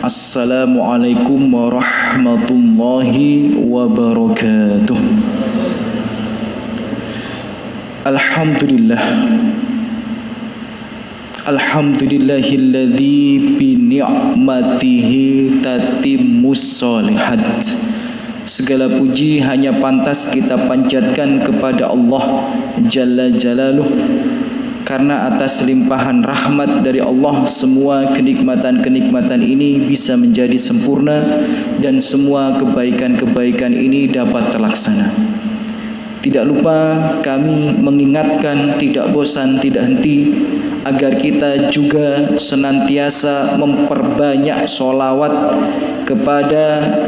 Assalamualaikum warahmatullahi wabarakatuh. Alhamdulillah. Alhamdulillahilladzi bi ni'matihi tatimmus sholihat. Segala puji hanya pantas kita panjatkan kepada Allah Jalla Jalaluh, karena atas limpahan rahmat dari Allah semua kenikmatan-kenikmatan ini bisa menjadi sempurna dan semua kebaikan-kebaikan ini dapat terlaksana. Tidak lupa kami mengingatkan, tidak bosan, tidak henti, agar kita juga senantiasa memperbanyak sholawat kepada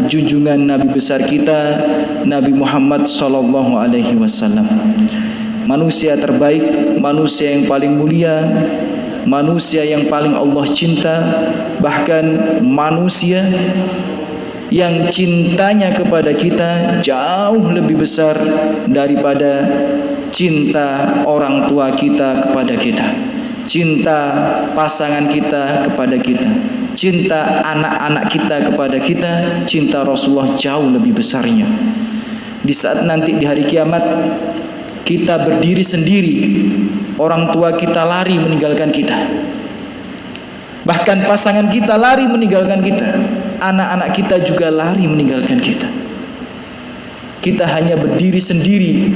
junjungan Nabi besar kita, Nabi Muhammad sallallahu alaihi wasallam. Manusia terbaik, manusia yang paling mulia, manusia yang paling Allah cinta, bahkan manusia yang cintanya kepada kita jauh lebih besar daripada cinta orang tua kita kepada kita, cinta pasangan kita kepada kita, cinta anak-anak kita kepada kita. Cinta Rasulullah jauh lebih besarnya. Di saat nanti di hari kiamat kita berdiri sendiri, orang tua kita lari meninggalkan kita, bahkan pasangan kita lari meninggalkan kita, anak-anak kita juga lari meninggalkan kita. Kita hanya berdiri sendiri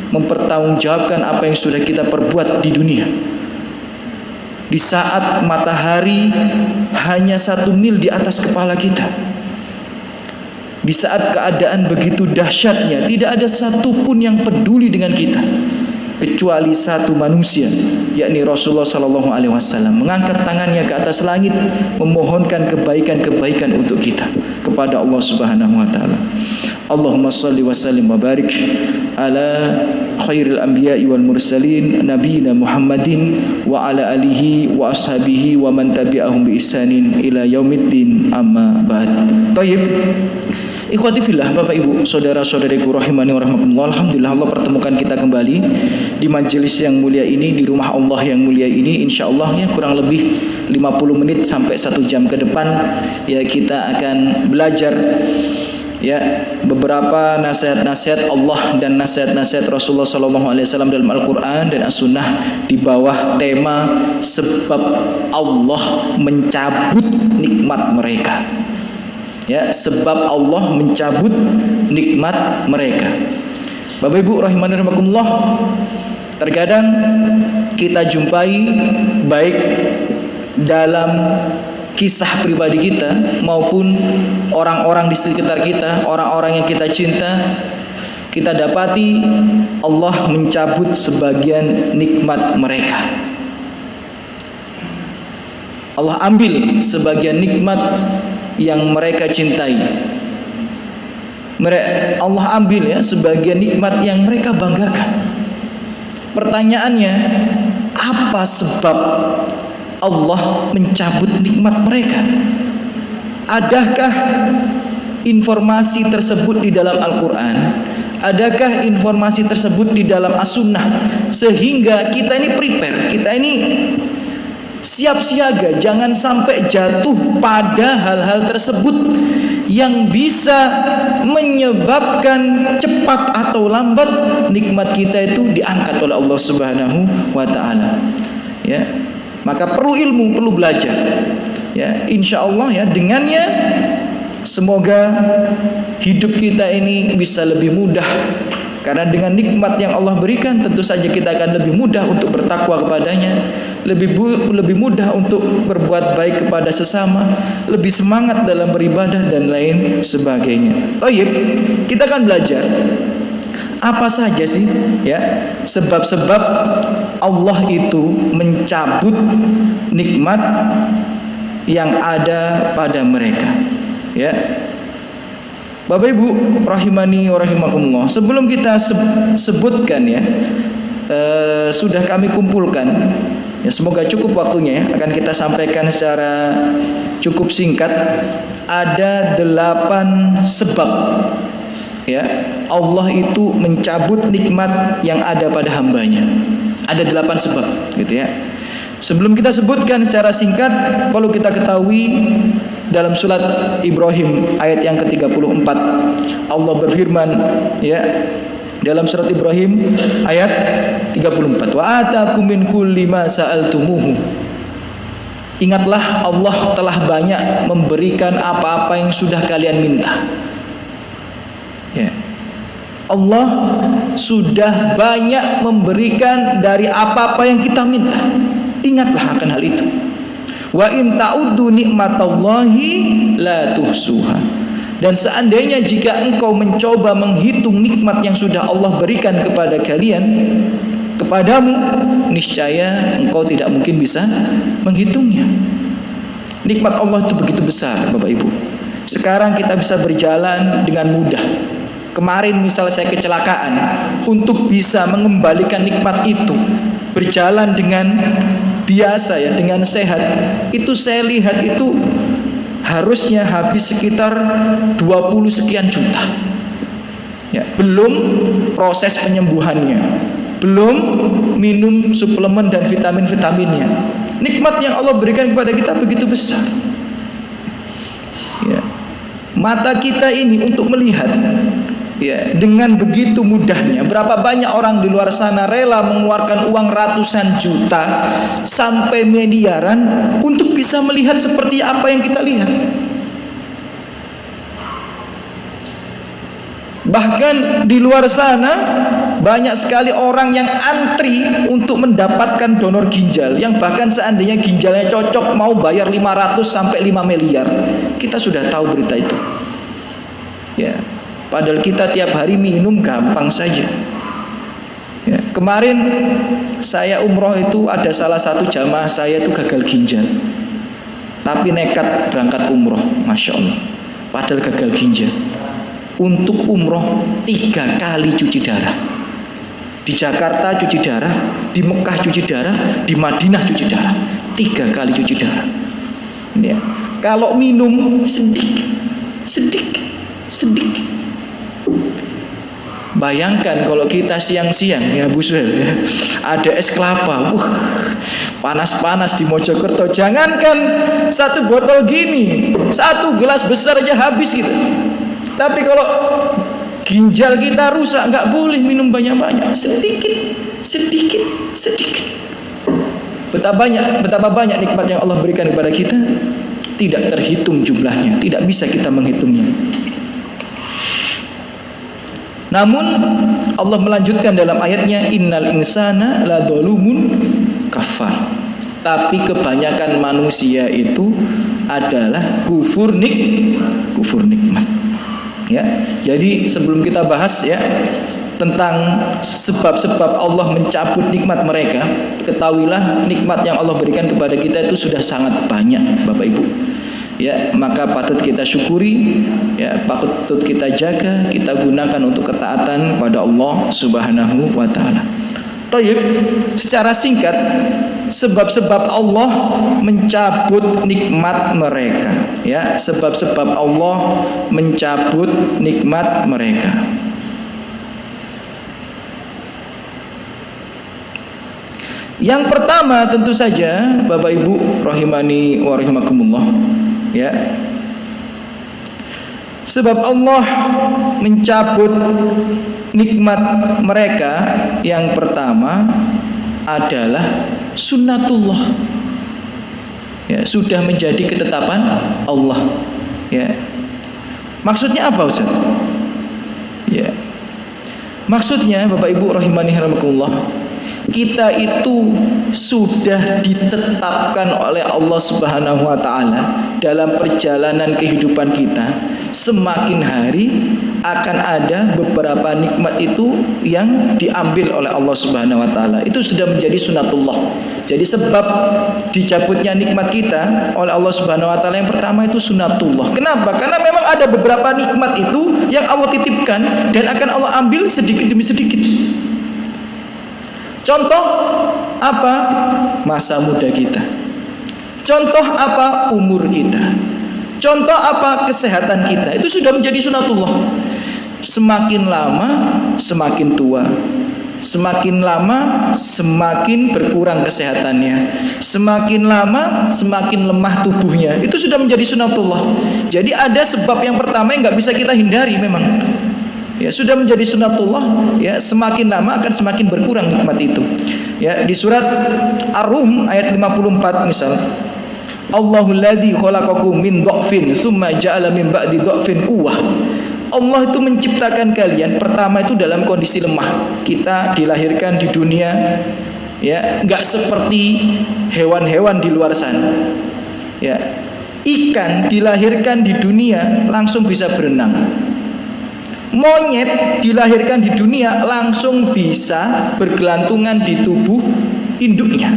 mempertanggungjawabkan apa yang sudah kita perbuat di dunia. Di saat matahari hanya 1 mil di atas kepala kita, di saat keadaan begitu dahsyatnya, tidak ada satupun yang peduli dengan kita kecuali satu manusia, yakni Rasulullah sallallahu alaihi wasallam, mengangkat tangannya ke atas langit memohonkan kebaikan-kebaikan untuk kita kepada Allah Subhanahu wa taala. Allahumma shalli wa sallim wa barik ala khairil anbiya'i wal mursalin nabiyina Muhammadin wa ala alihi wa ashabihi wa man tabi'ahum bi ihsanin ila yaumiddin, amma ba'd. Thayyib. Ikhwati fillah, Bapak Ibu, saudara-saudariku rahimani wa rahimakumullah. Alhamdulillah Allah pertemukan kita kembali di majelis yang mulia ini, di rumah Allah yang mulia ini. Insyaallah ya kurang lebih 50 menit sampai 1 jam ke depan ya kita akan belajar ya beberapa nasihat-nasihat Allah dan nasihat-nasihat Rasulullah sallallahu alaihi wasallam dalam Al-Qur'an dan As-Sunnah di bawah tema sebab Allah mencabut nikmat mereka. Ya, sebab Allah mencabut nikmat mereka. Bapak Ibu rahimani rahimakumullah, terkadang kita jumpai baik dalam kisah pribadi kita maupun orang-orang di sekitar kita, orang-orang yang kita cinta, kita dapati Allah mencabut sebagian nikmat mereka. Allah ambil sebagian nikmat yang mereka cintai. Allah ambil ya sebagian nikmat yang mereka banggakan. Pertanyaannya, apa sebab Allah mencabut nikmat mereka? Adakah informasi tersebut di dalam Al-Quran? Adakah informasi tersebut di dalam As-Sunnah? Sehingga kita ini prepare, kita ini siap siaga, jangan sampai jatuh pada hal-hal tersebut yang bisa menyebabkan cepat atau lambat nikmat kita itu diangkat oleh Allah Subhanahu wa taala. Ya. Maka perlu ilmu, perlu belajar. Ya, insyaallah ya dengannya semoga hidup kita ini bisa lebih mudah. Karena dengan nikmat yang Allah berikan, tentu saja kita akan lebih mudah untuk bertakwa kepadanya, lebih mudah untuk berbuat baik kepada sesama, lebih semangat dalam beribadah dan lain sebagainya. Oh iya, kita akan belajar apa saja sih ya sebab-sebab Allah itu mencabut nikmat yang ada pada mereka. Ya. Bapak Ibu rahimani wa rahimakumullah, sebelum kita sebutkan ya sudah kami kumpulkan ya, semoga cukup waktunya ya, akan kita sampaikan secara cukup singkat. Ada 8 sebab ya Allah itu mencabut nikmat yang ada pada hambanya. Ada 8 sebab gitu ya. Sebelum kita sebutkan secara singkat, perlu kita ketahui dalam surat Ibrahim ayat yang ke-34. Allah berfirman ya dalam surat Ibrahim ayat 34. Wa atakum min kulli ma sa'altumuhu. Ingatlah Allah telah banyak memberikan apa-apa yang sudah kalian minta. Ya. Allah sudah banyak memberikan dari apa-apa yang kita minta. Ingatlah akan hal itu. Wa in ta'uddu nikmatallahi la tuhsuha. Dan seandainya jika engkau mencoba menghitung nikmat yang sudah Allah berikan kepada kalian, kepadamu, niscaya engkau tidak mungkin bisa menghitungnya. Nikmat Allah itu begitu besar, Bapak Ibu. Sekarang kita bisa berjalan dengan mudah. Kemarin misalnya saya kecelakaan, untuk bisa mengembalikan nikmat itu, berjalan dengan biasa ya, dengan sehat, itu saya lihat itu harusnya habis sekitar 20 sekian juta ya, belum proses penyembuhannya, belum minum suplemen dan vitamin-vitaminnya. Nikmat yang Allah berikan kepada kita begitu besar ya. Mata kita ini untuk melihat ya, dengan begitu mudahnya. Berapa banyak orang di luar sana rela mengeluarkan uang ratusan juta sampai miliaran untuk bisa melihat seperti apa yang kita lihat. Bahkan di luar sana banyak sekali orang yang antri untuk mendapatkan donor ginjal, yang bahkan seandainya ginjalnya cocok mau bayar 500 sampai 5 miliar. Kita sudah tahu berita itu ya. Padahal kita tiap hari minum gampang saja ya. Kemarin saya umroh itu ada salah satu jamaah saya itu gagal ginjal, tapi nekat berangkat umroh, Masya Allah. Padahal gagal ginjal. Untuk umroh 3 kali cuci darah. Di Jakarta cuci darah, di Mekah cuci darah, di Madinah cuci darah. 3 kali cuci darah ya. Kalau minum sedikit. Bayangkan kalau kita siang-siang ya Bu Suhel ya, ada es kelapa, panas-panas di Mojokerto. Jangankan 1 botol gini, 1 gelas besar aja habis gitu. Tapi kalau ginjal kita rusak, nggak boleh minum banyak-banyak, sedikit. Betapa banyak nikmat yang Allah berikan kepada kita, tidak terhitung jumlahnya, tidak bisa kita menghitungnya. Namun Allah melanjutkan dalam ayatnya, innal insana ladzalumun kafar. Tapi kebanyakan manusia itu adalah kufur nikmat ya. Jadi sebelum kita bahas ya tentang sebab-sebab Allah mencabut nikmat mereka, ketahuilah nikmat yang Allah berikan kepada kita itu sudah sangat banyak, Bapak Ibu ya. Maka patut kita syukuri ya, patut kita jaga, kita gunakan untuk ketaatan pada Allah Subhanahu wa taala. Tayyib, secara singkat sebab-sebab Allah mencabut nikmat mereka ya, sebab-sebab Allah mencabut nikmat mereka. Yang pertama tentu saja Bapak Ibu rahimani wa rahimakumullah ya, sebab Allah mencabut nikmat mereka yang pertama adalah sunnatullah ya, sudah menjadi ketetapan Allah ya. Maksudnya apa Ustaz? Ya, maksudnya Bapak Ibu rahimani rahimakumullah, kita itu sudah ditetapkan oleh Allah Subhanahu wa taala dalam perjalanan kehidupan kita. Semakin hari akan ada beberapa nikmat itu yang diambil oleh Allah Subhanahu wa taala. Itu sudah menjadi sunatullah. Jadi sebab dicabutnya nikmat kita oleh Allah Subhanahu wa taala yang pertama itu sunatullah. Kenapa? Karena memang ada beberapa nikmat itu yang Allah titipkan dan akan Allah ambil sedikit demi sedikit. Contoh apa? Masa muda kita. Contoh apa? Umur kita. Contoh apa? Kesehatan kita. Itu sudah menjadi sunatullah. Semakin lama semakin tua. Semakin lama semakin berkurang kesehatannya, semakin lama semakin lemah tubuhnya. Itu sudah menjadi sunatullah. Jadi ada sebab yang pertama yang nggak bisa kita hindari memang. Ya, sudah menjadi sunatullah, ya, semakin lama akan semakin berkurang nikmat itu. Ya, di surat Ar-Rum ayat 54 misal, Allahul ladzi khalaqakum min dha'fin tsumma ja'ala min ba'di dha'fin quwwah. Allah itu menciptakan kalian pertama itu dalam kondisi lemah. Kita dilahirkan di dunia, ya, enggak seperti hewan-hewan di luar sana. Ya, ikan dilahirkan di dunia langsung bisa berenang. Monyet dilahirkan di dunia langsung bisa bergelantungan di tubuh induknya.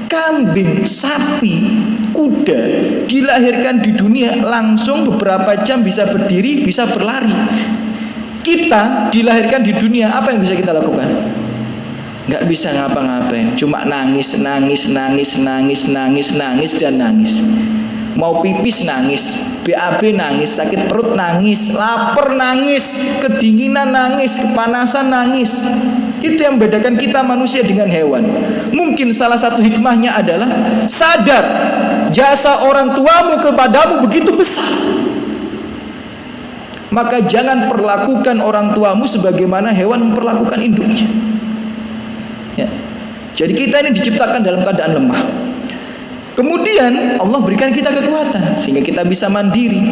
Kambing, sapi, kuda dilahirkan di dunia langsung beberapa jam bisa berdiri, bisa berlari. Kita dilahirkan di dunia, apa yang bisa kita lakukan? Nggak bisa ngapa-ngapain, cuma nangis dan nangis. Mau pipis nangis, BAB nangis, sakit perut nangis, lapar nangis, kedinginan nangis, kepanasan nangis. Itu yang membedakan kita manusia dengan hewan. Mungkin salah satu hikmahnya adalah sadar jasa orang tuamu kepadamu begitu besar. Maka jangan perlakukan orang tuamu sebagaimana hewan memperlakukan induknya. Ya. Jadi kita ini diciptakan dalam keadaan lemah. Kemudian Allah berikan kita kekuatan sehingga kita bisa mandiri,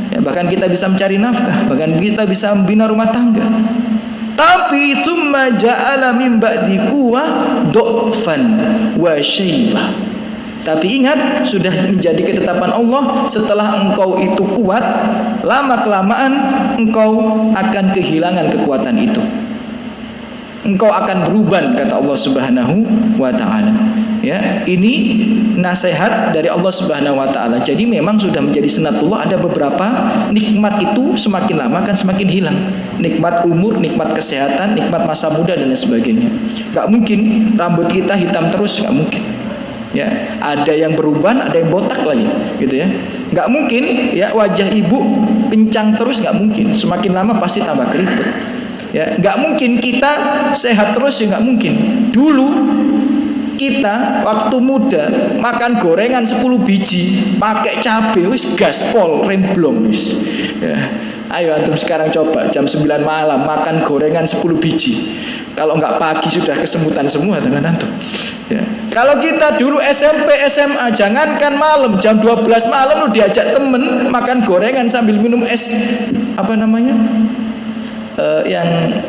ya, bahkan kita bisa mencari nafkah, bahkan kita bisa membina rumah tangga. Tapi tsumma ja'ala min ba'di quwwah dha'fan wa syaibah. Tapi ingat, sudah menjadi ketetapan Allah, setelah engkau itu kuat, lama kelamaan engkau akan kehilangan kekuatan itu. Engkau akan berubah, kata Allah Subhanahu wa taala. Ya, ini nasihat dari Allah Subhanahu wa taala. Jadi memang sudah menjadi sunatullah, ada beberapa nikmat itu semakin lama akan semakin hilang. Nikmat umur, nikmat kesehatan, nikmat masa muda dan lain sebagainya. Gak mungkin rambut kita hitam terus, gak mungkin. Ya, ada yang beruban, ada yang botak lagi, gitu ya. Gak mungkin ya wajah ibu kencang terus, gak mungkin. Semakin lama pasti tambah keriput. Ya, nggak mungkin kita sehat terus, ya nggak mungkin. Dulu kita waktu muda makan gorengan 10 biji pakai cabai wis gaspol remblong wis. Ya. Ayo antum sekarang coba jam 9 malam makan gorengan 10 biji. Kalau nggak pagi sudah kesemutan semua dengan antum. Ya. Kalau kita dulu SMP SMA jangankan malam jam 12 malam lu diajak temen makan gorengan sambil minum es apa namanya? Yang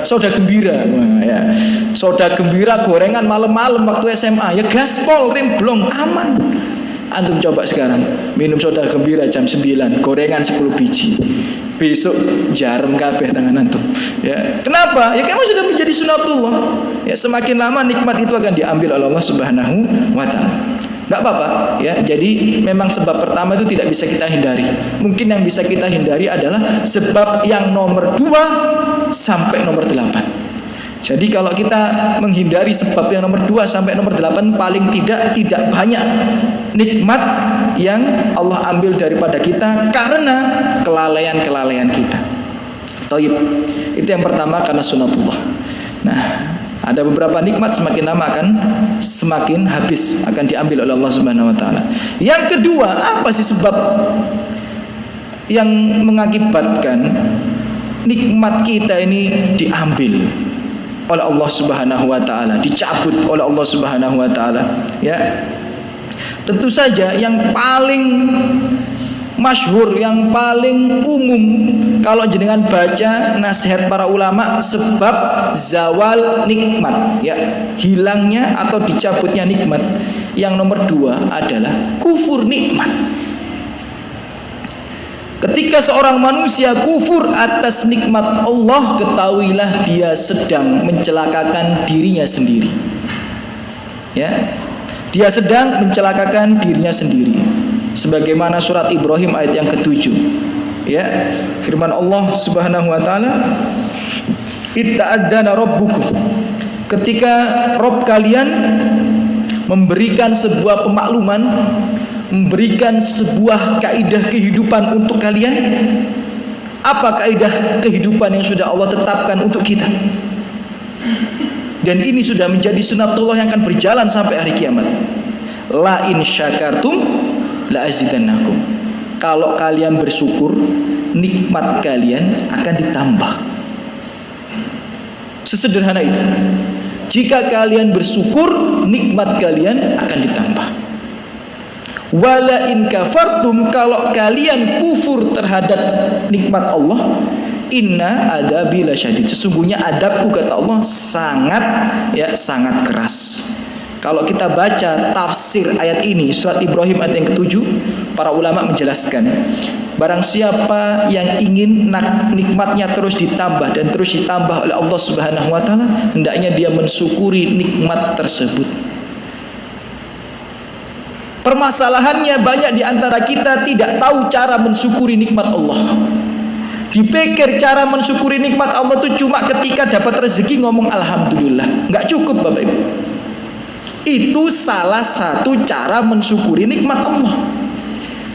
soda gembira, ya. Soda gembira gorengan malam-malam waktu SMA, ya gaspol remblong aman. Antum coba sekarang minum soda gembira jam 9, gorengan 10 biji. Besok jarum kabeh tangan antum. Ya. Kenapa? Ya kamu sudah menjadi sunatullah. Ya, semakin lama nikmat itu akan diambil oleh Allah Subhanahu wa taala. Gak apa-apa, ya. Jadi memang sebab pertama itu tidak bisa kita hindari. Mungkin yang bisa kita hindari adalah sebab yang nomor 2 sampai nomor 8. Jadi kalau kita menghindari sebab yang nomor 2 sampai nomor 8, paling tidak banyak nikmat yang Allah ambil daripada kita karena kelalaian kita. Thayyib. Itu yang pertama karena sunatullah. Nah, ada beberapa nikmat semakin lama akan semakin habis, akan diambil oleh Allah Subhanahu wa taala. Yang kedua, apa sih sebab yang mengakibatkan nikmat kita ini diambil oleh Allah Subhanahu wa taala, dicabut oleh Allah Subhanahu wa taala? Ya. Tentu saja yang paling masyhur, yang paling umum kalau jenengan baca nasihat para ulama, sebab zawal nikmat, ya, hilangnya atau dicabutnya nikmat, yang nomor 2 adalah kufur nikmat. Ketika seorang manusia kufur atas nikmat Allah, ketahuilah dia sedang mencelakakan dirinya sendiri. Ya, dia sedang mencelakakan dirinya sendiri. Sebagaimana surat Ibrahim ayat yang ke-7, ya, firman Allah Subhanahu wa taala, "Itta'adzana rabbukum." Ketika Rabb kalian memberikan sebuah pemakluman, memberikan sebuah kaidah kehidupan untuk kalian, Apa kaidah kehidupan yang sudah Allah tetapkan untuk kita? Dan ini sudah menjadi sunatullah yang akan berjalan sampai hari kiamat. La in syakartum la azidannakum. Kalau kalian bersyukur, nikmat kalian akan ditambah. Sesederhana itu. Jika kalian bersyukur, nikmat kalian akan ditambah. Wala in kafartum, kalau kalian kufur terhadap nikmat Allah, inna adabi lasyadid, sesungguhnya adabku kata Allah sangat keras. Kalau kita baca tafsir ayat ini, surat Ibrahim ayat yang ke-7, para ulama menjelaskan, barang siapa yang ingin nikmatnya terus ditambah dan terus ditambah oleh Allah Subhanahu wa taala, hendaknya dia mensyukuri nikmat tersebut. Permasalahannya banyak di antara kita tidak tahu cara mensyukuri nikmat Allah. Dipikir cara mensyukuri nikmat Allah itu cuma ketika dapat rezeki ngomong alhamdulillah. Enggak cukup Bapak Ibu. Itu salah satu cara mensyukuri nikmat Allah.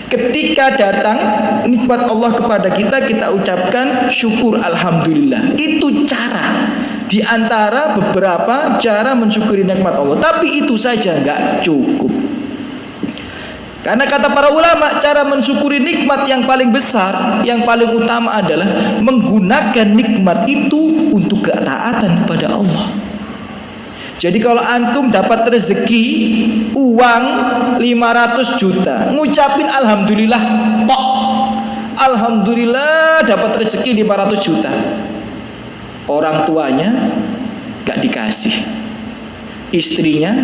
Ketika datang nikmat Allah kepada kita, kita ucapkan syukur alhamdulillah. Itu cara di antara beberapa cara mensyukuri nikmat Allah. Tapi itu saja enggak cukup. Karena kata para ulama, cara mensyukuri nikmat yang paling besar, yang paling utama adalah menggunakan nikmat itu untuk ketaatan kepada Allah. Jadi kalau antum dapat rezeki uang 500 juta, ngucapin alhamdulillah tok. Alhamdulillah dapat rezeki 500 juta. Orang tuanya gak dikasih, istrinya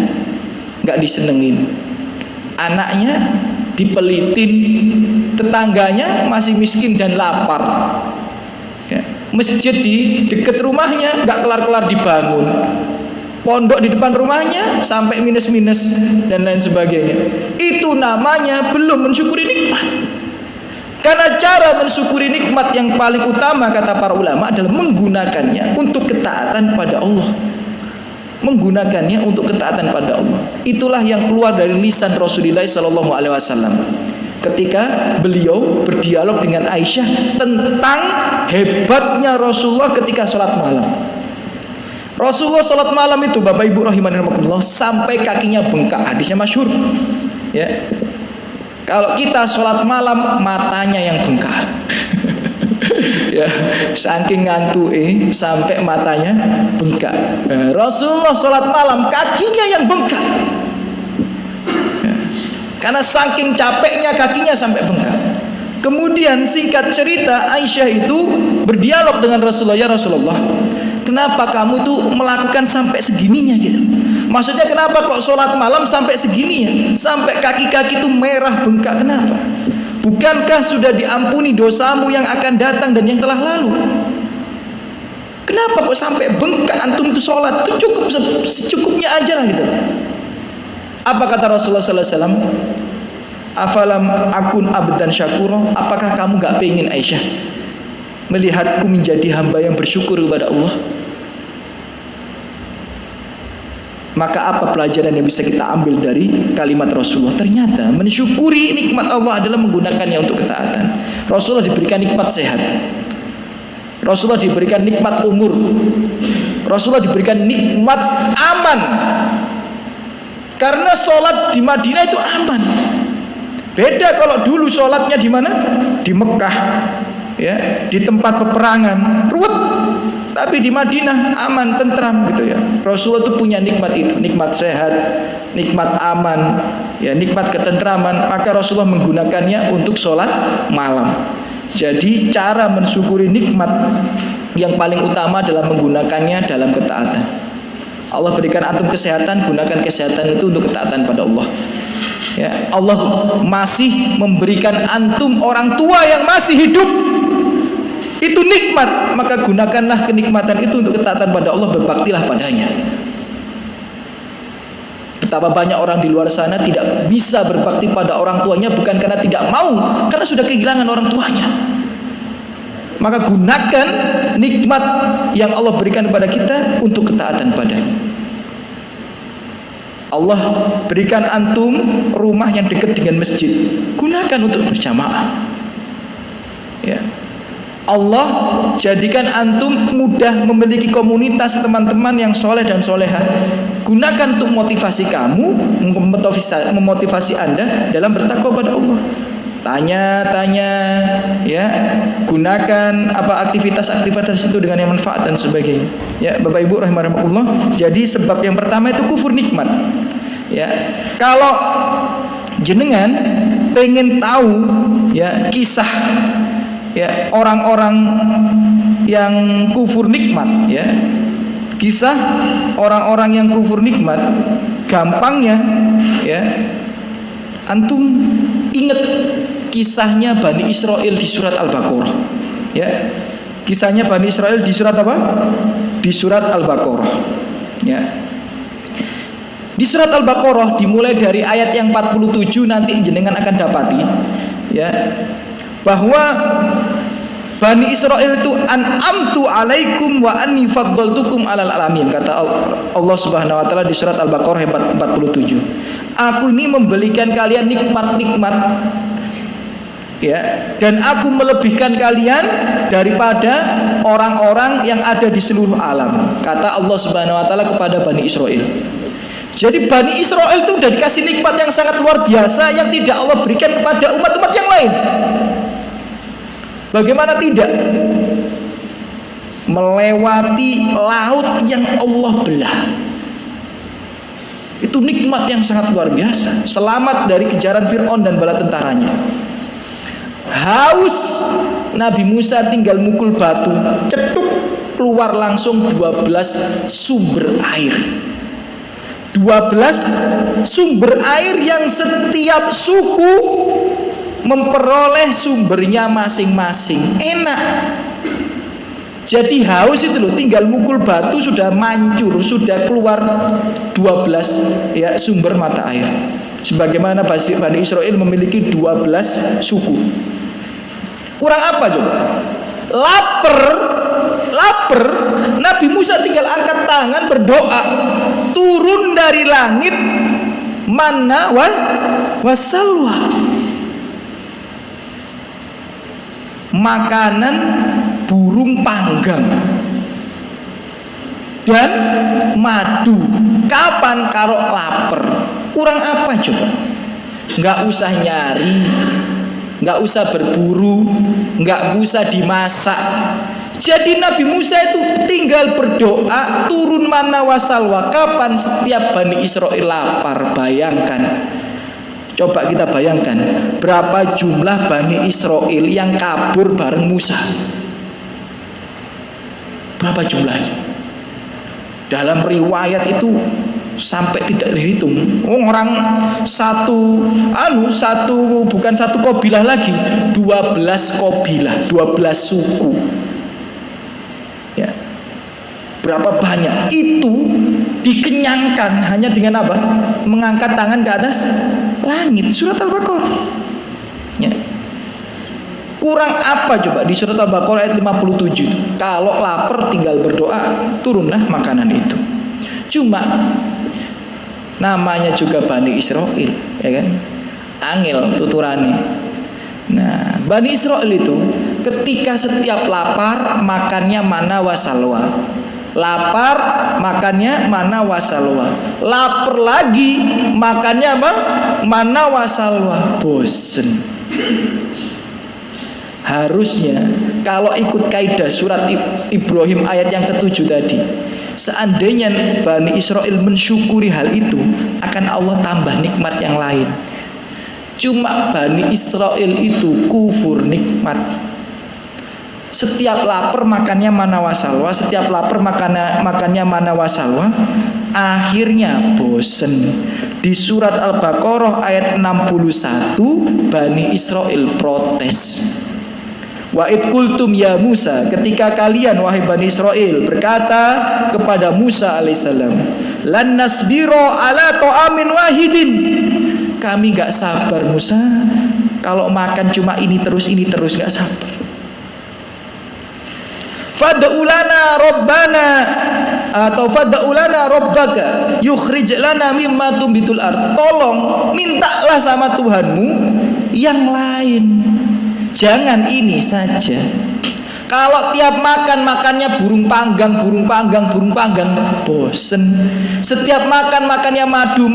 gak disenengin, anaknya dipelitin, tetangganya masih miskin dan lapar, ya. Masjid di dekat rumahnya nggak kelar-kelar dibangun, pondok di depan rumahnya sampai minus-minus dan lain sebagainya. Itu namanya belum mensyukuri nikmat. Karena cara mensyukuri nikmat yang paling utama kata para ulama adalah menggunakannya untuk ketaatan pada Allah. Menggunakannya untuk ketaatan pada Allah. Itulah yang keluar dari lisan Rasulullah SAW ketika beliau berdialog dengan Aisyah tentang hebatnya Rasulullah ketika sholat malam. Rasulullah sholat malam itu Bapak Ibu rahimanirahmatullah sampai kakinya bengkak, hadisnya masyhur, ya. Kalau kita sholat malam matanya yang bengkak ya, saking ngantuk sampai matanya bengkak. Rasulullah sholat malam kakinya yang bengkak, ya. Karena saking capeknya kakinya sampai bengkak. Kemudian singkat cerita, Aisyah itu berdialog dengan Rasulullah, ya Rasulullah, kenapa kamu itu melakukan sampai segininya gitu? Maksudnya kenapa kok sholat malam sampai segininya, sampai kaki-kaki itu merah bengkak, kenapa? Bukankah sudah diampuni dosamu yang akan datang dan yang telah lalu? Kenapa kok sampai bengkak antum itu sholat? Itu cukup secukupnya aja lah gitu. Apa kata Rasulullah SAW? Afalam akun abdan syakura, apakah kamu gak pengen Aisyah melihatku menjadi hamba yang bersyukur kepada Allah? Maka apa pelajaran yang bisa kita ambil dari kalimat Rasulullah? Ternyata mensyukuri nikmat Allah adalah menggunakannya untuk ketaatan. Rasulullah diberikan nikmat sehat, Rasulullah diberikan nikmat umur, Rasulullah diberikan nikmat aman. Karena sholat di Madinah itu aman. Beda kalau dulu sholatnya di mana? Di Mekah, ya, di tempat peperangan, ruwet. Tapi di Madinah aman, tentram gitu ya. Rasulullah itu punya nikmat itu, nikmat sehat, nikmat aman, ya, nikmat ketentraman. Maka Rasulullah menggunakannya untuk sholat malam. Jadi cara mensyukuri nikmat yang paling utama adalah menggunakannya dalam ketaatan. Allah berikan antum kesehatan, gunakan kesehatan itu untuk ketaatan pada Allah. Ya, Allah masih memberikan antum orang tua yang masih hidup. Itu nikmat, maka gunakanlah kenikmatan itu untuk ketaatan pada Allah, berbaktilah padanya. Betapa banyak orang di luar sana tidak bisa berbakti pada orang tuanya bukan karena tidak mau, karena sudah kehilangan orang tuanya. Maka gunakan nikmat yang Allah berikan kepada kita untuk ketaatan padanya. Allah berikan antum rumah yang dekat dengan masjid, gunakan untuk berjamaah, ya. Allah jadikan antum mudah memiliki komunitas teman-teman yang soleh dan soleha. Gunakan untuk motivasi kamu, memotivasi Anda dalam bertakwa pada Allah. Tanya-tanya, ya, gunakan apa aktivitas-aktivitas itu dengan yang manfaat dan sebagainya. Ya, Bapak Ibu rahimakumullah. Jadi sebab yang pertama itu kufur nikmat. Ya, kalau jenengan pengen tahu ya kisah ya orang-orang yang kufur nikmat, ya, kisah orang-orang yang kufur nikmat, gampangnya ya antum ingat kisahnya Bani Israel di surat Al-Baqarah, ya, kisahnya Bani Israel di surat apa? Di surat Al-Baqarah, ya. Di surat Al-Baqarah dimulai dari ayat yang 47 nanti jenengan akan dapati, ya, bahwa Bani Israel itu an'amtu alaikum wa anni faddaltukum alal alamin, kata Allah Subhanahu wa taala di surat Al-Baqarah 47. Aku ini memberikan kalian nikmat-nikmat, ya, dan aku melebihkan kalian daripada orang-orang yang ada di seluruh alam, kata Allah Subhanahu wa taala kepada Bani Israel. Jadi Bani Israel itu sudah dikasih nikmat yang sangat luar biasa yang tidak Allah berikan kepada umat-umat yang lain. Bagaimana tidak? Melewati laut yang Allah belah. Itu nikmat yang sangat luar biasa. Selamat dari kejaran Fir'aun dan bala tentaranya. Haus, Nabi Musa tinggal mukul batu, cetuk, keluar langsung 12 sumber air. 12 sumber air yang setiap suku memperoleh sumbernya masing-masing. Enak. Jadi haus itu loh, tinggal mukul batu sudah mancur, sudah keluar 12 ya sumber mata air. Sebagaimana Bani Israel memiliki 12 suku. Kurang apa coba? Lapar, Nabi Musa tinggal angkat tangan berdoa, turun dari langit manna wasalwa, makanan burung panggang dan madu. Kapan kalau lapar? Kurang apa coba? Nggak usah nyari, nggak usah berburu, nggak usah dimasak. Jadi Nabi Musa itu tinggal berdoa, turun manna wasalwa. Kapan setiap Bani Israel lapar? Bayangkan. Coba kita bayangkan berapa jumlah Bani Israel yang kabur bareng Musa. Berapa jumlahnya? Dalam riwayat itu sampai tidak dihitung. Orang bukan satu kabilah lagi, 12 kabilah, 12 suku. Ya. Berapa banyak? Itu dikenyangkan hanya dengan apa? Mengangkat tangan ke atas langit. Surat Al-Baqarah. Ya. Kurang apa coba di surat Al-Baqarah ayat 57 itu? Kalau lapar tinggal berdoa, turunlah makanan itu. Cuma namanya juga Bani Israel, ya kan? Angel tuturane. Nah, Bani Israel itu ketika setiap lapar makannya manna wasalwa. Lapar makannya manna wasalwa. Lapar lagi makannya apa? Manna wasalwa. Bosen. Harusnya kalau ikut kaidah surat Ibrahim ayat yang ke-7 tadi, seandainya Bani Israel mensyukuri hal itu, akan Allah tambah nikmat yang lain. Cuma Bani Israel itu kufur nikmat. Setiap lapar makannya manna wasalwa, setiap lapar makannya manna wasalwa, akhirnya bosen. Di surat Al-Baqarah ayat 61 Bani Israel protes. Wa id qultum ya Musa, ketika kalian wahai Bani Israel berkata kepada Musa alaihissalam, lan nasbiro ala ta'amin wahidin, kami gak sabar Musa kalau makan cuma ini terus gak sabar. Fad'ulana rabbana atau fad'ulana rabbaka yukhrij lana mimma tumbitul ard, tolong mintalah sama Tuhanmu yang lain, jangan ini saja. Kalau tiap makannya burung panggang, bosen. Setiap makannya madu,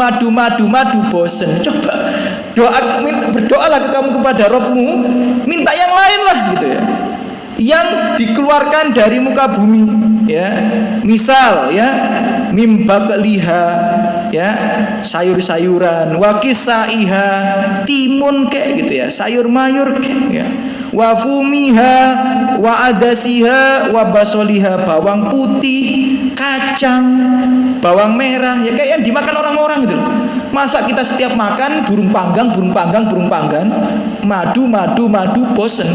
bosen. Coba berdoalah kamu kepada Rabbmu, minta yang lain lah gitu ya. Yang dikeluarkan dari muka bumi, ya. Misal ya, mimbakliha, ya, sayur-sayuran, wakisaiha, timun kayak gitu ya, sayur mayur kayak ya. Wa fumiha wa adasiha wa basoliha, bawang putih, kacang, bawang merah, ya kayak yang dimakan orang-orang gitu. Masa kita setiap makan burung panggang, madu, bosen.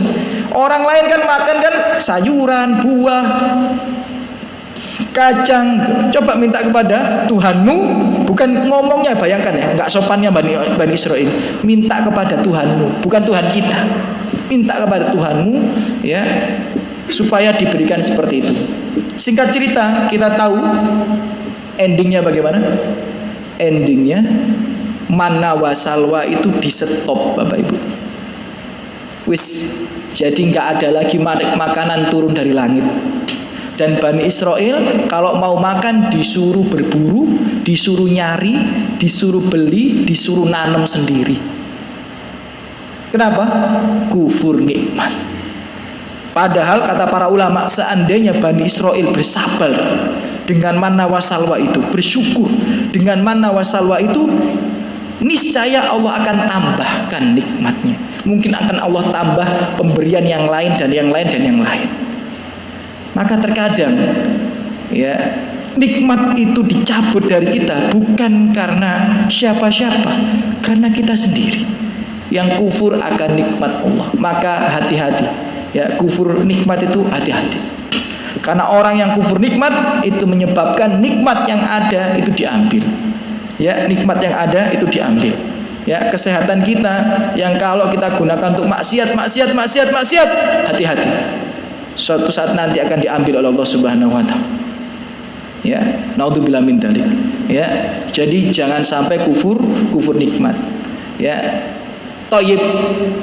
Orang lain kan makan kan sayuran, buah, kacang. Coba minta kepada Tuhanmu, bukan ngomongnya, bayangkan ya, nggak sopannya Bani Israil. Minta kepada Tuhanmu, bukan Tuhan kita. Minta kepada Tuhanmu, ya, supaya diberikan seperti itu. Singkat cerita, kita tahu endingnya bagaimana? Endingnya manna wa salwa itu di stop, Bapak Ibu. Wis, jadi nggak ada lagi makanan turun dari langit. Dan Bani Israel kalau mau makan disuruh berburu, disuruh nyari, disuruh beli, disuruh nanam sendiri. Kenapa? Kufur nikmat. Padahal kata para ulama, seandainya Bani Israel bersabar dengan manna wa salwa itu, bersyukur dengan manna wa salwa itu, niscaya Allah akan tambahkan nikmatnya. Mungkin akan Allah tambah pemberian yang lain dan yang lain dan yang lain. Maka terkadang ya, nikmat itu dicabut dari kita bukan karena siapa-siapa, karena kita sendiri yang kufur akan nikmat Allah. Maka hati-hati ya, kufur nikmat itu hati-hati. Karena orang yang kufur nikmat itu menyebabkan nikmat yang ada itu diambil. Ya, nikmat yang ada itu diambil. Ya, kesehatan kita yang kalau kita gunakan untuk maksiat, hati-hati. Suatu saat nanti akan diambil oleh Allah Subhanahu wa taala. Ya, naudzubillah min dzalik. Ya, jadi jangan sampai kufur nikmat. Ya. Toyib,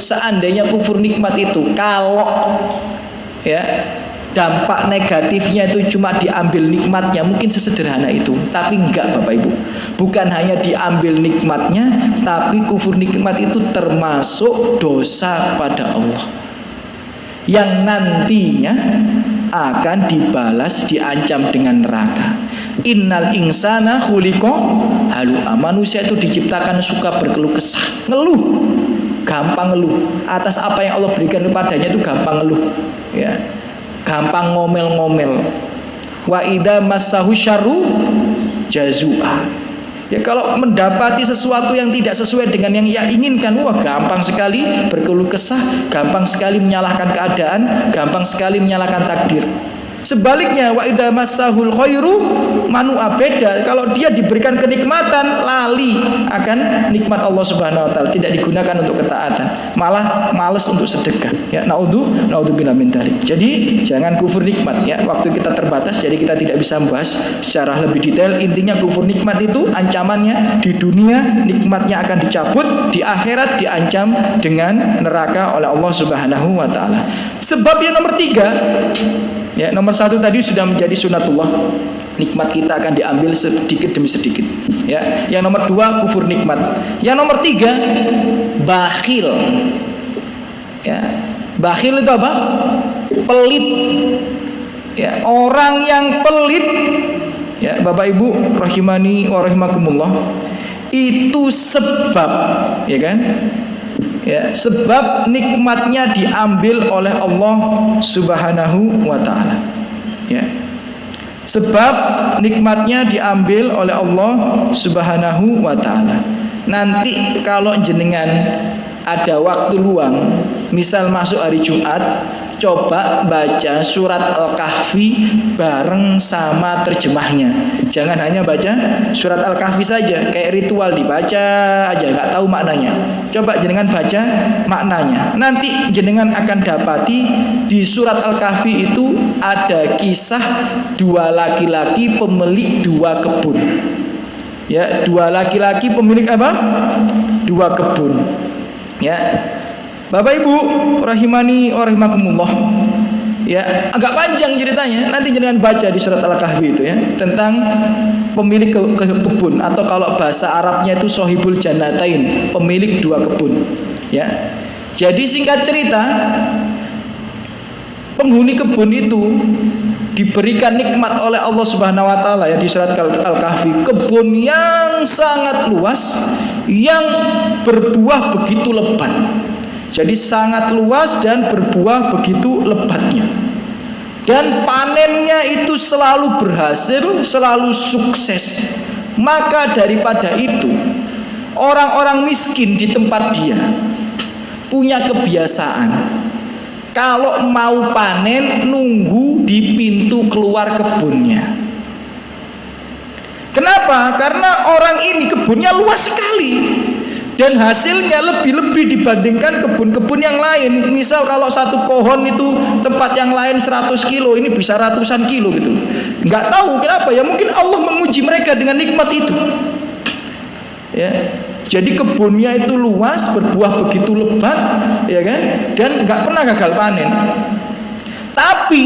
seandainya kufur nikmat itu kalau ya dampak negatifnya itu cuma diambil nikmatnya, mungkin sesederhana itu. Tapi enggak, Bapak Ibu, bukan hanya diambil nikmatnya, tapi kufur nikmat itu termasuk dosa pada Allah yang nantinya akan dibalas, diancam dengan neraka. Innal insana khuliqa halu'a. Manusia itu diciptakan suka berkeluh kesah, ngeluh, gampang ngeluh atas apa yang Allah berikan kepadanya, itu gampang ngeluh, ya, gampang ngomel-ngomel. Wa idza massahu syarru jazua. Ya, kalau mendapati sesuatu yang tidak sesuai dengan yang ia inginkan, wah gampang sekali berkeluh kesah, gampang sekali menyalahkan keadaan, gampang sekali menyalahkan takdir. Sebaliknya, wa idza massahul khairu manua, beda. Kalau dia diberikan kenikmatan, lali akan nikmat Allah Subhanahu wa taala, tidak digunakan untuk ketaatan, malah malas untuk sedekah. Ya, naudzubillah min dzalik. Jadi jangan kufur nikmat ya. Waktu kita terbatas, jadi kita tidak bisa membahas secara lebih detail. Intinya kufur nikmat itu ancamannya di dunia, nikmatnya akan dicabut, di akhirat diancam dengan neraka oleh Allah Subhanahu wa taala. Sebab yang nomor 3, ya, nomor 1 tadi sudah menjadi sunatullah, nikmat kita akan diambil sedikit demi sedikit. Ya, yang nomor 2 kufur nikmat. Yang nomor 3 bakhil. Ya, bakhil itu apa? Pelit. Ya, orang yang pelit. Ya, Bapak Ibu rahimani wa rahimakumullah, itu sebab, ya kan? Ya, sebab nikmatnya diambil oleh Allah Subhanahu wa taala. Ya. Sebab nikmatnya diambil oleh Allah Subhanahu wa taala. Nanti kalau jenengan ada waktu luang, misal masuk hari Jumat, coba baca surat Al-Kahfi bareng sama terjemahnya. Jangan hanya baca surat Al-Kahfi saja, kayak ritual dibaca aja, nggak tahu maknanya. Coba jenengan baca maknanya. Nanti jenengan akan dapati di surat Al-Kahfi itu ada kisah 2 laki-laki pemilik 2 kebun. Ya, 2 laki-laki pemilik apa? 2 kebun. Ya, Bapak Ibu rahimani wa rahimakumullah, Ya, agak panjang ceritanya. Nanti jangan baca di surat Al-Kahfi itu ya, tentang pemilik kebun, atau kalau bahasa Arabnya itu sohibul jannatain, pemilik dua kebun. Ya. Jadi singkat cerita, penghuni kebun itu diberikan nikmat oleh Allah Subhanahu wa taala ya di surat Al-Kahfi, kebun yang sangat luas yang berbuah begitu lebat. Jadi sangat luas dan berbuah begitu lebatnya. Dan panennya itu selalu berhasil, selalu sukses. Maka daripada itu, orang-orang miskin di tempat dia punya kebiasaan, kalau mau panen nunggu di pintu keluar kebunnya. Kenapa? Karena orang ini kebunnya luas sekali dan hasilnya lebih-lebih dibandingkan kebun-kebun yang lain. Misal kalau satu pohon itu tempat yang lain 100 kilo, ini bisa ratusan kilo gitu. Nggak tahu kenapa ya, mungkin Allah menguji mereka dengan nikmat itu. Ya, jadi kebunnya itu luas, berbuah begitu lebat, ya kan, dan nggak pernah gagal panen. Tapi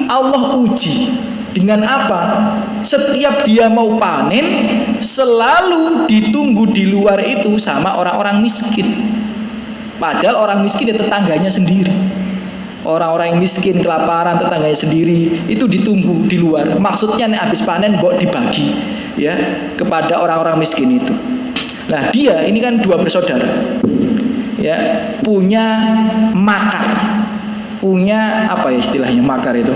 Allah uji dengan apa? Setiap dia mau panen, selalu ditunggu di luar itu sama orang-orang miskin. Padahal orang miskin ya tetangganya sendiri. Orang-orang yang miskin kelaparan, tetangganya sendiri, itu ditunggu di luar. Maksudnya nih habis panen kok dibagi ya kepada orang-orang miskin itu. Nah, dia ini kan dua bersaudara. Ya, punya makar. Punya apa ya istilahnya makar itu?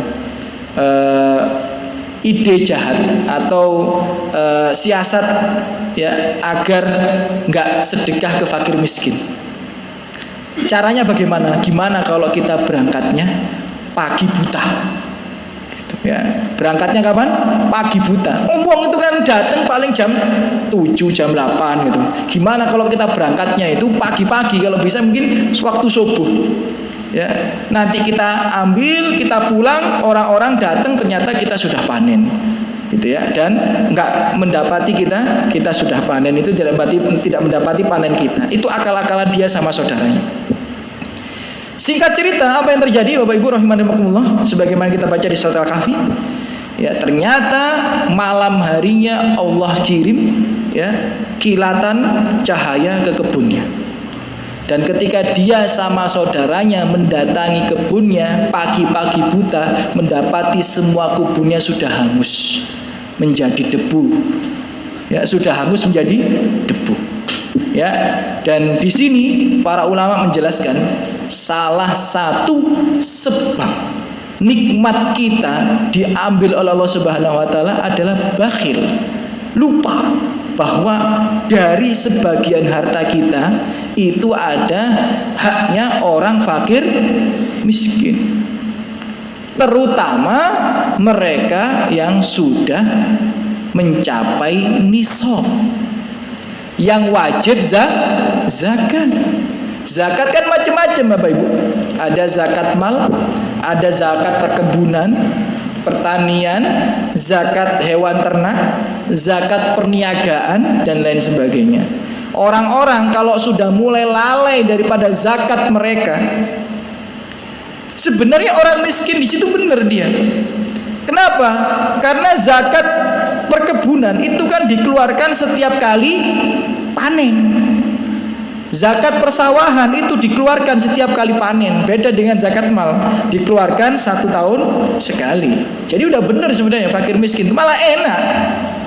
Ide jahat atau siasat ya agar nggak sedekah ke fakir miskin. Caranya bagaimana? Gimana kalau kita berangkatnya pagi buta? Gitu, ya. Berangkatnya kapan? Pagi buta. Uang itu kan datang paling jam 7, jam 8 gitu. Gimana kalau kita berangkatnya itu pagi-pagi, kalau bisa mungkin waktu subuh. Ya, nanti kita ambil, kita pulang, orang-orang datang ternyata kita sudah panen, gitu ya, dan nggak mendapati kita sudah panen, itu tidak mendapati panen kita. Itu akal-akalan dia sama saudaranya. Singkat cerita, apa yang terjadi Bapak Ibu rahimakumullah, sebagaimana kita baca di surat Al-Kahfi, ya ternyata malam harinya Allah kirim ya kilatan cahaya ke kebunnya. Dan ketika dia sama saudaranya mendatangi kebunnya pagi-pagi buta, mendapati semua kebunnya sudah hangus menjadi debu. Ya, sudah hangus menjadi debu. Ya, dan di sini para ulama menjelaskan salah satu sebab nikmat kita diambil oleh Allah Subhanahu wa taala adalah bakhil. Lupa bahwa dari sebagian harta kita itu ada haknya orang fakir miskin, terutama mereka yang sudah mencapai nisab, yang wajib zakat. Zakat kan macam-macam Bapak Ibu. Ada zakat mal, ada zakat perkebunan, pertanian, zakat hewan ternak, zakat perniagaan, dan lain sebagainya. Orang-orang kalau sudah mulai lalai daripada zakat mereka, sebenarnya orang miskin di situ benar dia. Kenapa? Karena zakat perkebunan itu kan dikeluarkan setiap kali panen. Zakat persawahan itu dikeluarkan setiap kali panen. Beda dengan zakat mal, dikeluarkan 1 tahun sekali. Jadi udah benar sebenarnya fakir miskin, malah enak.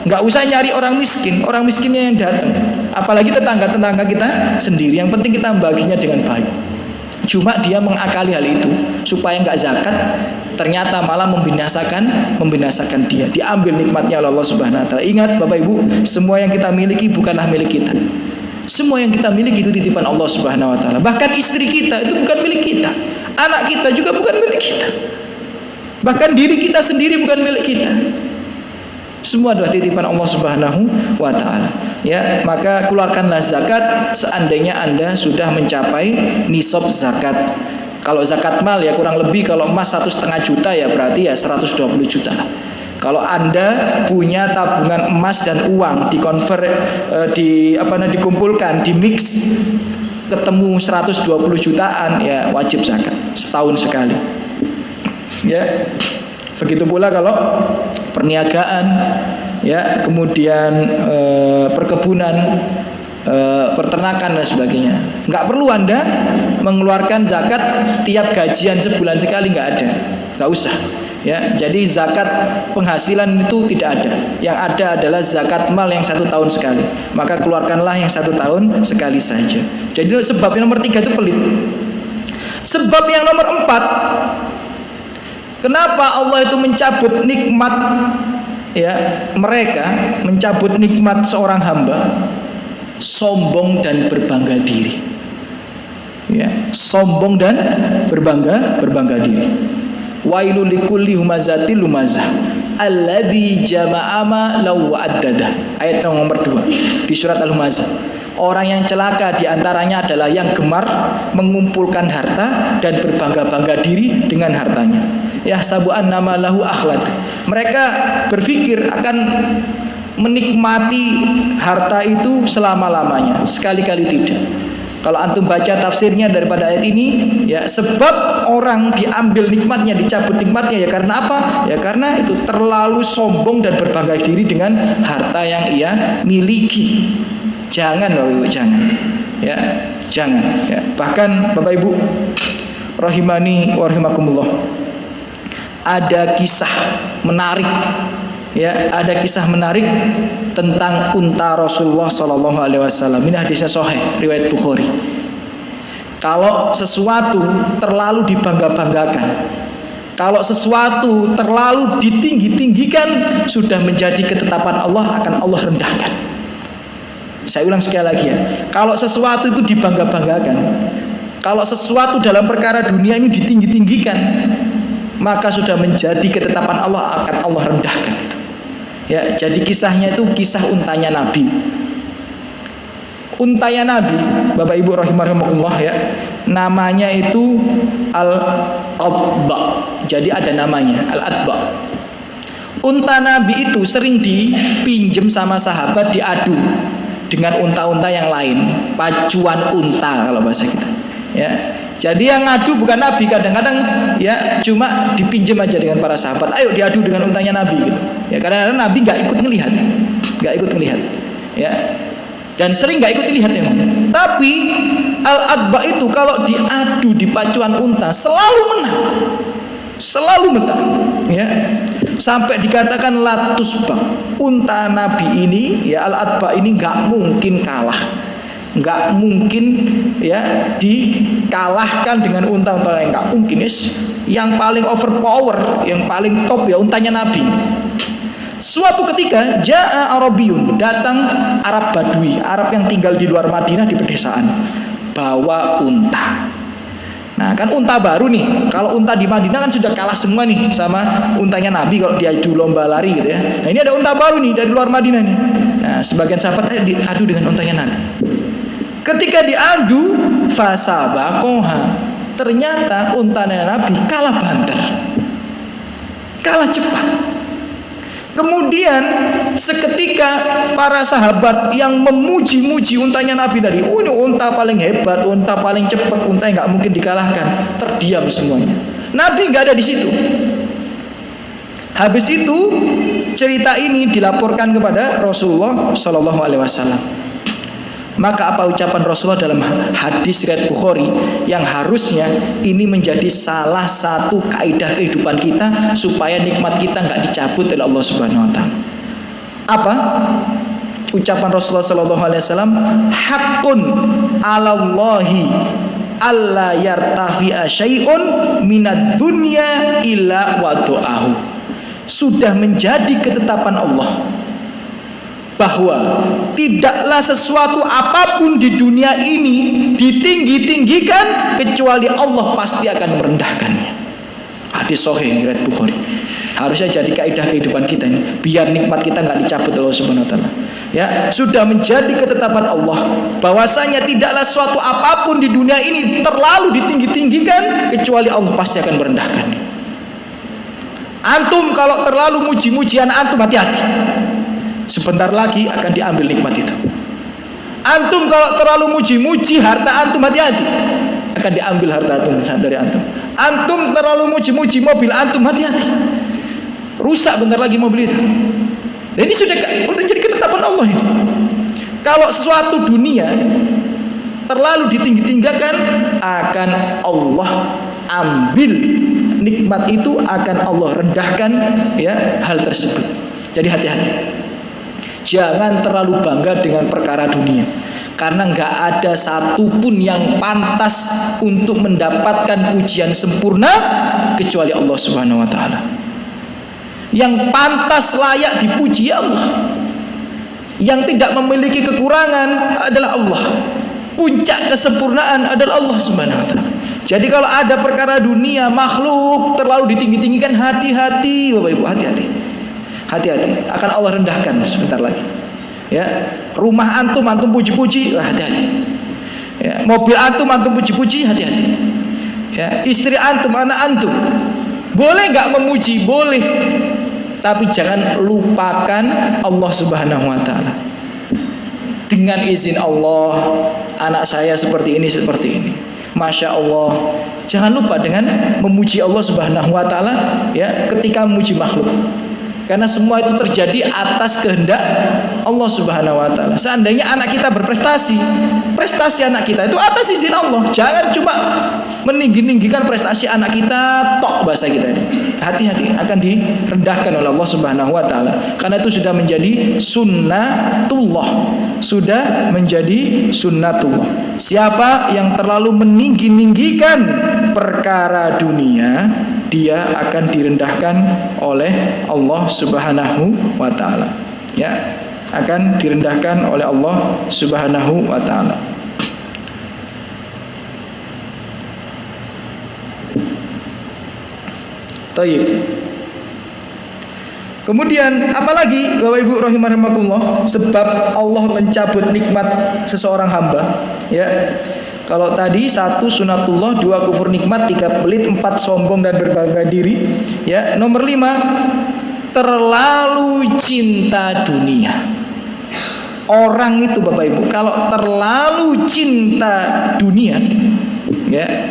Nggak usah nyari orang miskin, orang miskinnya yang datang. Apalagi tetangga-tetangga kita sendiri. Yang penting kita membaginya dengan baik. Cuma dia mengakali hal itu supaya nggak zakat, ternyata malah membinasakan dia. Diambil nikmatnya oleh Allah Subhanahu wa taala. Ingat Bapak Ibu, semua yang kita miliki bukanlah milik kita. Semua yang kita miliki itu titipan Allah Subhanahu wa taala. Bahkan istri kita itu bukan milik kita. Anak kita juga bukan milik kita. Bahkan diri kita sendiri bukan milik kita. Semua adalah titipan Allah Subhanahu wa taala. Ya, maka keluarkanlah zakat seandainya Anda sudah mencapai nisab zakat. Kalau zakat mal ya kurang lebih, kalau emas 1,5 juta ya berarti ya 120 juta lah. Kalau Anda punya tabungan emas dan uang dikumpulkan, di mix ketemu 120 jutaan ya wajib zakat setahun sekali. Ya. Begitu pula kalau perniagaan, ya, kemudian perkebunan, peternakan dan sebagainya. Nggak perlu Anda mengeluarkan zakat tiap gajian sebulan sekali, nggak ada, nggak usah. Ya, jadi zakat penghasilan itu tidak ada. Yang ada adalah zakat mal yang 1 tahun sekali. Maka keluarkanlah yang 1 tahun sekali saja. Jadi sebab yang nomor 3 itu pelit. Sebab yang nomor 4, kenapa Allah itu mencabut nikmat, ya, mereka mencabut nikmat seorang hamba? Sombong dan berbangga diri. Ya, sombong dan berbangga diri. Wailul likulli humazatil lumazah alladzi jama'a malahu wa addada. Ayat nomor 2 di surat Al-Humazah. Orang yang celaka diantaranya adalah yang gemar mengumpulkan harta dan berbangga-bangga diri dengan hartanya. Ya sabu annama lahu akhlad. Mereka berpikir akan menikmati harta itu selama-lamanya. Sekali-kali tidak. Kalau antum baca tafsirnya daripada ayat ini, ya, sebab orang diambil nikmatnya, dicabut nikmatnya, ya karena apa? Ya karena itu terlalu sombong dan berbangga diri dengan harta yang ia miliki. Jangan Bapak Ibu, jangan. Ya, jangan, ya. Bahkan Bapak Ibu rahimani wa rahimakumullah, ada kisah menarik, ya, ada kisah menarik tentang unta Rasulullah Sallallahu Alaihi Wasallam. Ini hadisnya sahih, riwayat Bukhari. Kalau sesuatu terlalu dibangga-banggakan, kalau sesuatu terlalu ditinggi-tinggikan, sudah menjadi ketetapan Allah, akan Allah rendahkan. Saya ulang sekali lagi, ya. Kalau sesuatu itu dibangga-banggakan, kalau sesuatu dalam perkara dunia ini ditinggi-tinggikan, maka sudah menjadi ketetapan Allah, akan Allah rendahkan itu. Ya, jadi kisahnya itu kisah untanya Nabi. Untanya Nabi, Bapak Ibu rahimakumullah, ya, namanya itu Al-Adba. Jadi ada namanya Al-Adba. Unta Nabi itu sering dipinjem sama sahabat, diadu dengan unta-unta yang lain, pacuan unta kalau bahasa kita. Ya. Jadi yang ngadu bukan Nabi, kadang-kadang, ya, cuma dipinjam aja dengan para sahabat. Ayo diadu dengan untanya Nabi gitu. Ya, kadang-kadang Nabi nggak ikut ngelihat, ya. Dan sering nggak ikut lihat memang. Tapi Al-Adba itu kalau diadu di pacuan unta selalu menang, ya. Sampai dikatakan latusbak, unta Nabi ini, ya, Al-Adba ini nggak mungkin kalah. Nggak mungkin, ya, dikalahkan dengan unta-unta yang nggak mungkin. Yang paling overpower, yang paling top, ya, untanya Nabi. Suatu ketika Ja'a Arabiyun, datang Arab Badui, Arab yang tinggal di luar Madinah di pedesaan, bawa unta. Nah, kan unta baru nih. Kalau unta di Madinah kan sudah kalah semua nih sama untanya Nabi kalau diadu lomba lari gitu, ya. Nah, ini ada unta baru nih dari luar Madinah nih. Nah, sebagian sahabat ayo diadu dengan untanya Nabi. Ketika diadu, fasabakoha, ternyata untanya Nabi kalah banter, kalah cepat. Kemudian seketika para sahabat yang memuji-muji untanya Nabi tadi, oh ini unta paling hebat, unta paling cepat, unta yang nggak mungkin dikalahkan, terdiam semuanya. Nabi nggak ada di situ. Habis itu cerita ini dilaporkan kepada Rasulullah Shallallahu Alaihi Wasallam. Maka apa ucapan Rasulullah dalam hadis riwayat Bukhari yang harusnya ini menjadi salah satu kaidah kehidupan kita supaya nikmat kita nggak dicabut oleh Allah Subhanahu Wa Taala. Apa ucapan Rasulullah Sallallahu Alaihi Wasallam? Hakun alallahi alla yartafi'a syai'un minad dunya illa wadu'ahu. Sudah menjadi ketetapan Allah bahwa tidaklah sesuatu apapun di dunia ini ditinggi-tinggikan kecuali Allah pasti akan merendahkannya. Hadis sahih riwayat Bukhari. Harusnya jadi kaidah kehidupan kita ini, biar nikmat kita nggak dicabut oleh Allah Subhanahu Wa Taala. Ya, sudah menjadi ketetapan Allah bahwasanya tidaklah sesuatu apapun di dunia ini terlalu ditinggi-tinggikan kecuali Allah pasti akan merendahkannya. Antum kalau terlalu muji-mujian antum, hati-hati. Sebentar lagi akan diambil nikmat itu. Antum kalau terlalu muji-muji harta antum, hati-hati, akan diambil harta antum dari antum. Antum terlalu muji-muji mobil antum, hati-hati. Rusak bentar lagi mobil itu. Ini sudah jadi ketetapan Allah ini. Kalau sesuatu dunia terlalu ditinggi-tinggikan, akan Allah ambil nikmat itu, akan Allah rendahkan ya hal tersebut. Jadi hati-hati. Jangan terlalu bangga dengan perkara dunia, karena nggak ada satupun yang pantas untuk mendapatkan pujian sempurna kecuali Allah Subhanahu wa taala. Yang pantas layak dipuji Allah. Yang tidak memiliki kekurangan adalah Allah. Puncak kesempurnaan adalah Allah Subhanahu wa taala. Jadi kalau ada perkara dunia, makhluk terlalu ditinggi-tinggikan, hati-hati Bapak Ibu, hati-hati. Hati-hati, akan Allah rendahkan sebentar lagi. Ya, rumah antum puji-puji, hati-hati. Ya, mobil antum puji-puji, hati-hati. Ya, istri antum, anak antum, boleh nggak memuji? Boleh, tapi jangan lupakan Allah Subhanahu wa taala. Dengan izin Allah, anak saya seperti ini, seperti ini. Masya Allah. Jangan lupa dengan memuji Allah Subhanahu wa taala ya ketika memuji makhluk. Karena semua itu terjadi atas kehendak Allah Subhanahu wa taala. Seandainya anak kita berprestasi, prestasi anak kita itu atas izin Allah. Jangan cuma meninggi-ninggikan prestasi anak kita tok, bahasa kita ini. Hati-hati, akan direndahkan oleh Allah Subhanahu wa taala. Karena itu sudah menjadi sunnatullah. Sudah menjadi sunnatullah. Siapa yang terlalu meninggi-ninggikan perkara dunia, dia akan direndahkan oleh Allah Subhanahu wa taala. Ya, akan direndahkan oleh Allah Subhanahu wa taala. Taib. Kemudian apalagi Bapak Ibu rahimakumullah, sebab Allah mencabut nikmat seseorang hamba, ya. Kalau tadi 1 sunatullah, 2 kufur nikmat, 3 pelit, 4 sombong dan berbangga diri, ya. Nomor 5, terlalu cinta dunia. Orang itu Bapak Ibu kalau terlalu cinta dunia, ya,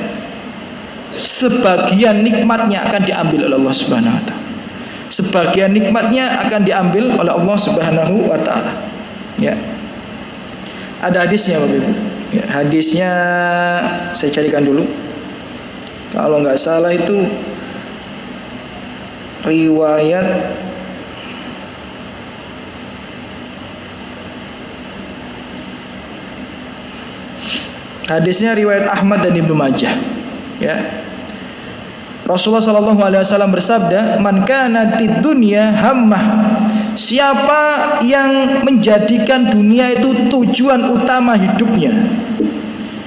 sebagian nikmatnya akan diambil oleh Allah Subhanahu wa taala. Sebagian nikmatnya akan diambil oleh Allah Subhanahu wa taala. Ya. Ada hadisnya Bapak Ibu. Ya, hadisnya saya carikan dulu. Kalau nggak salah itu riwayat Ahmad dan Ibnu Majah. Ya. Rasulullah sallallahu alaihi wasallam bersabda, "Man kanatid dunya hammah." Siapa yang menjadikan dunia itu tujuan utama hidupnya.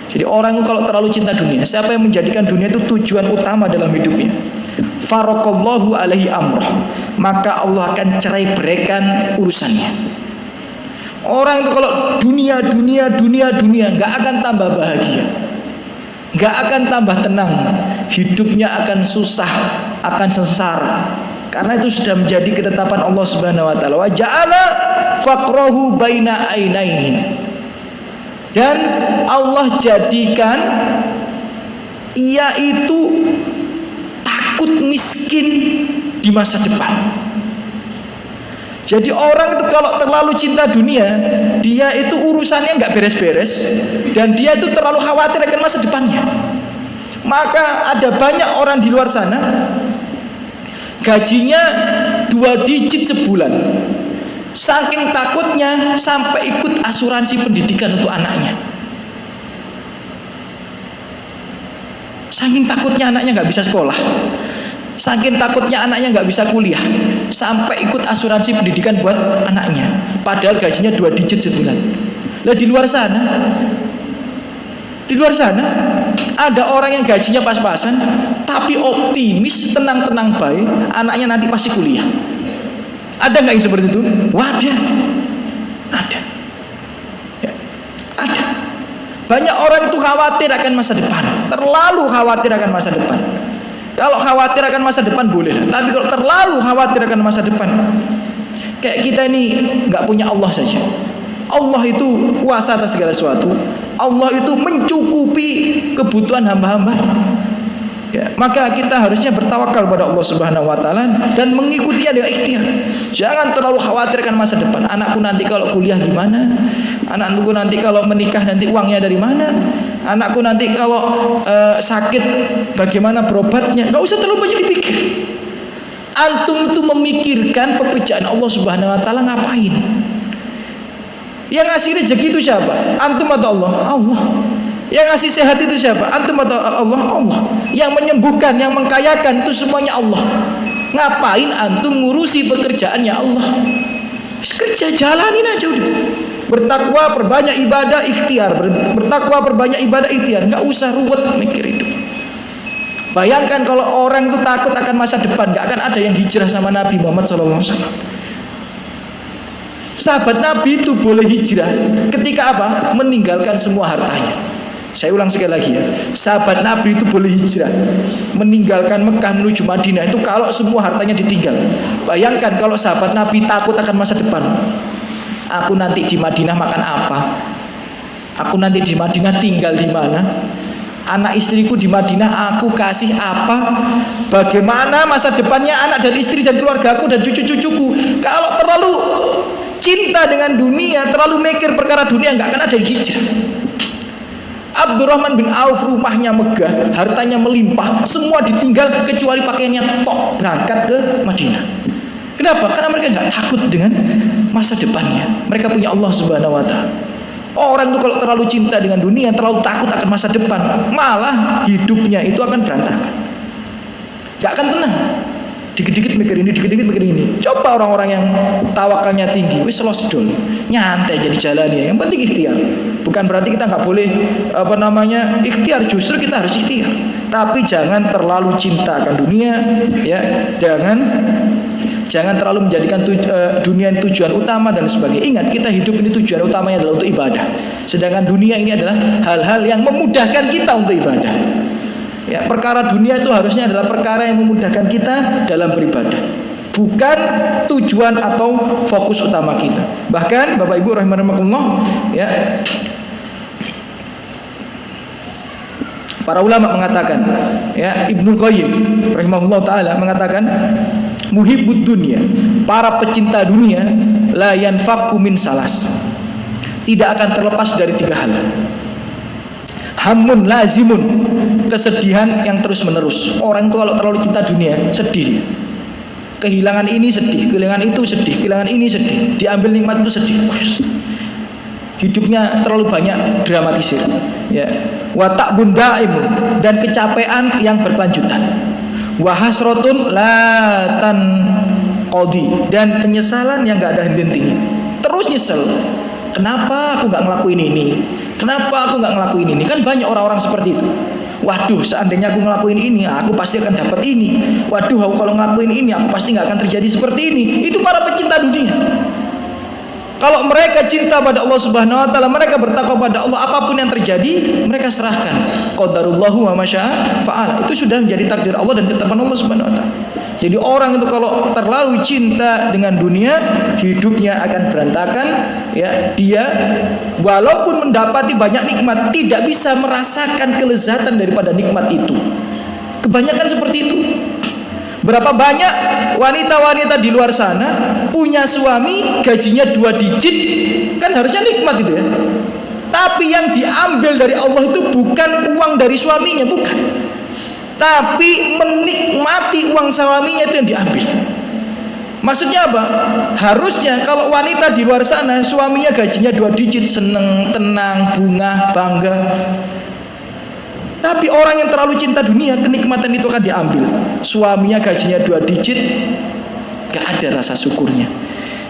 Jadi orang kalau terlalu cinta dunia, siapa yang menjadikan dunia itu tujuan utama dalam hidupnya, faraqallahu alaihi amrah, maka Allah akan cerai beraikan urusannya. Orang itu kalau dunia nggak akan tambah bahagia, nggak akan tambah tenang, hidupnya akan susah, akan sengsara. Karena itu sudah menjadi ketetapan Allah Subhanahu wa taala. Wa ja'ala faqrahu baina ainaihi. Dan Allah jadikan ia itu takut miskin di masa depan. Jadi orang itu kalau terlalu cinta dunia, dia itu urusannya nggak beres-beres, dan dia itu terlalu khawatir akan masa depannya. Maka ada banyak orang di luar sana gajinya 2 digit sebulan, saking takutnya sampai ikut asuransi pendidikan untuk anaknya. Saking takutnya anaknya nggak bisa sekolah, saking takutnya anaknya nggak bisa kuliah, sampai ikut asuransi pendidikan buat anaknya. Padahal gajinya 2 digit sebulan. Lah di luar sana ada orang yang gajinya pas-pasan, tapi optimis, tenang-tenang baik, anaknya nanti pasti kuliah. Ada nggak yang seperti itu? Wadah, ada. Ya, ada. Banyak orang itu khawatir akan masa depan, terlalu khawatir akan masa depan. Kalau khawatir akan masa depan boleh, tapi kalau terlalu khawatir akan masa depan, kayak kita ini nggak punya Allah saja. Allah itu kuasa atas segala sesuatu. Allah itu mencukupi kebutuhan hamba-hamba. Ya, maka kita harusnya bertawakal pada Allah Subhanahu wa taala dan mengikutinya dengan ikhtiar. Jangan terlalu khawatirkan masa depan. Anakku nanti kalau kuliah gimana? Anakku nanti kalau menikah nanti uangnya dari mana? Anakku nanti kalau sakit bagaimana berobatnya? Enggak usah terlalu banyak dipikir. Antum itu memikirkan pekerjaan Allah Subhanahu wa taala ngapain? Yang ngasih rezeki itu siapa? Antum atau Allah? Allah. Yang ngasih sehat itu siapa? Antum atau Allah? Allah. Yang menyembuhkan, yang mengkayakan itu semuanya Allah. Ngapain antum ngurusi pekerjaannya Allah? Kerja jalanin aja udah. Bertakwa, perbanyak ibadah, ikhtiar. Bertakwa, perbanyak ibadah, ikhtiar. Nggak usah ruwet mikir itu. Bayangkan kalau orang itu takut akan masa depan, nggak akan ada yang hijrah sama Nabi Muhammad SAW. Sahabat Nabi itu boleh hijrah ketika apa? Meninggalkan semua hartanya. Saya ulang sekali lagi ya. Sahabat Nabi itu boleh hijrah meninggalkan Mekah menuju Madinah itu kalau semua hartanya ditinggal. Bayangkan kalau sahabat Nabi takut akan masa depan. Aku nanti di Madinah makan apa? Aku nanti di Madinah tinggal di mana? Anak istriku di Madinah aku kasih apa? Bagaimana masa depannya anak dan istri dan keluargaku dan cucu-cucuku? Kalau terlalu cinta dengan dunia, terlalu mikir perkara dunia, nggak akan ada yang hijrah. Abdurrahman bin Auf rumahnya megah, hartanya melimpah, semua ditinggal kecuali pakaiannya tok berangkat ke Madinah. Kenapa? Karena mereka nggak takut dengan masa depannya. Mereka punya Allah Subhanahu wa taala. Orang itu kalau terlalu cinta dengan dunia, terlalu takut akan masa depan, malah hidupnya itu akan berantakan. Gak akan tenang. Dikit-dikit mikir ini, dikit-dikit mikir ini. Coba orang-orang yang tawakalnya tinggi, wis losdol, nyantai jadi jalannya. Yang penting ikhtiar. Bukan berarti kita nggak boleh ikhtiar. Justru kita harus ikhtiar. Tapi jangan terlalu cinta akan dunia, ya. Jangan terlalu menjadikan dunia tujuan utama dan sebagainya. Ingat, kita hidup ini tujuan utamanya adalah untuk ibadah. Sedangkan dunia ini adalah hal-hal yang memudahkan kita untuk ibadah. Ya, perkara dunia itu harusnya adalah perkara yang memudahkan kita dalam beribadah, bukan tujuan atau fokus utama kita. Bahkan Bapak Ibu rahimakumullah, ya, para ulama mengatakan, ya, Ibnu Qayyim rahimahullah taala mengatakan, muhibbud dunya, para pecinta dunia, la yanfaqu min salas, tidak akan terlepas dari tiga hal. Hamun lazimun, kesedihan yang terus menerus. Orang itu kalau terlalu cinta dunia, sedih. Kehilangan ini sedih, kehilangan itu sedih, kehilangan ini sedih, diambil nikmat itu sedih. Hidupnya terlalu banyak dramatisir, ya. Wa ta'bun daimun, dan kecapean yang berkelanjutan. Wa hasratun la tanqadi, dan penyesalan yang enggak ada henti-hentinya. Terus nyesel. Kenapa aku enggak ngelakuin ini? Kenapa aku nggak ngelakuin ini? Kan banyak orang-orang seperti itu. Waduh, seandainya aku ngelakuin ini, aku pasti akan dapat ini. Waduh, aku kalau ngelakuin ini, aku pasti nggak akan terjadi seperti ini. Itu para pecinta dunia. Kalau mereka cinta pada Allah Subhanahu wa taala, mereka bertakwa pada Allah, apapun yang terjadi, mereka serahkan. Qadarullahu wa masya'a fa'al. Itu sudah menjadi takdir Allah dan ketetapan Allah Subhanahu wa taala. Jadi orang itu kalau terlalu cinta dengan dunia, hidupnya akan berantakan, ya. Dia walaupun mendapati banyak nikmat, tidak bisa merasakan kelezatan daripada nikmat itu. Kebanyakan seperti itu. Berapa banyak wanita-wanita di luar sana punya suami gajinya 2 digit, kan harusnya nikmat itu ya. Tapi yang diambil dari Allah itu bukan uang dari suaminya, bukan. Tapi menikmati uang suaminya itu yang diambil. Maksudnya apa? Harusnya kalau wanita di luar sana suaminya gajinya 2 digit, seneng, tenang, bunga, bangga. Tapi orang yang terlalu cinta dunia, kenikmatan itu akan diambil. Suaminya gajinya 2 digit, gak ada rasa syukurnya.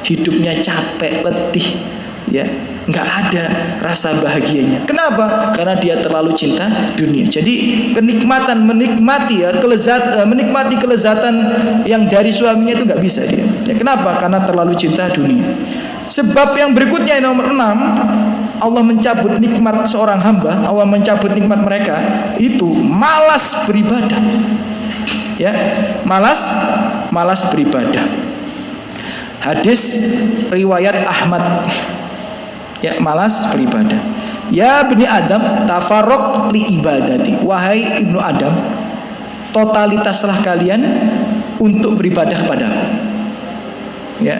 Hidupnya capek, letih, ya, nggak ada rasa bahagianya. Kenapa? Karena dia terlalu cinta dunia. Jadi kenikmatan menikmati kelezatan yang dari suaminya itu nggak bisa dia. Ya, kenapa? Karena terlalu cinta dunia. Sebab yang berikutnya yang nomor 6, Allah mencabut nikmat seorang hamba, Allah mencabut nikmat mereka itu malas beribadah. Ya, malas beribadah. Hadis riwayat Ahmad. Ya, malas beribadah. Ya bani Adam, tafarraq li ibadati. Wahai ibnu Adam, totalitaslah kalian untuk beribadah kepadaku. Ya.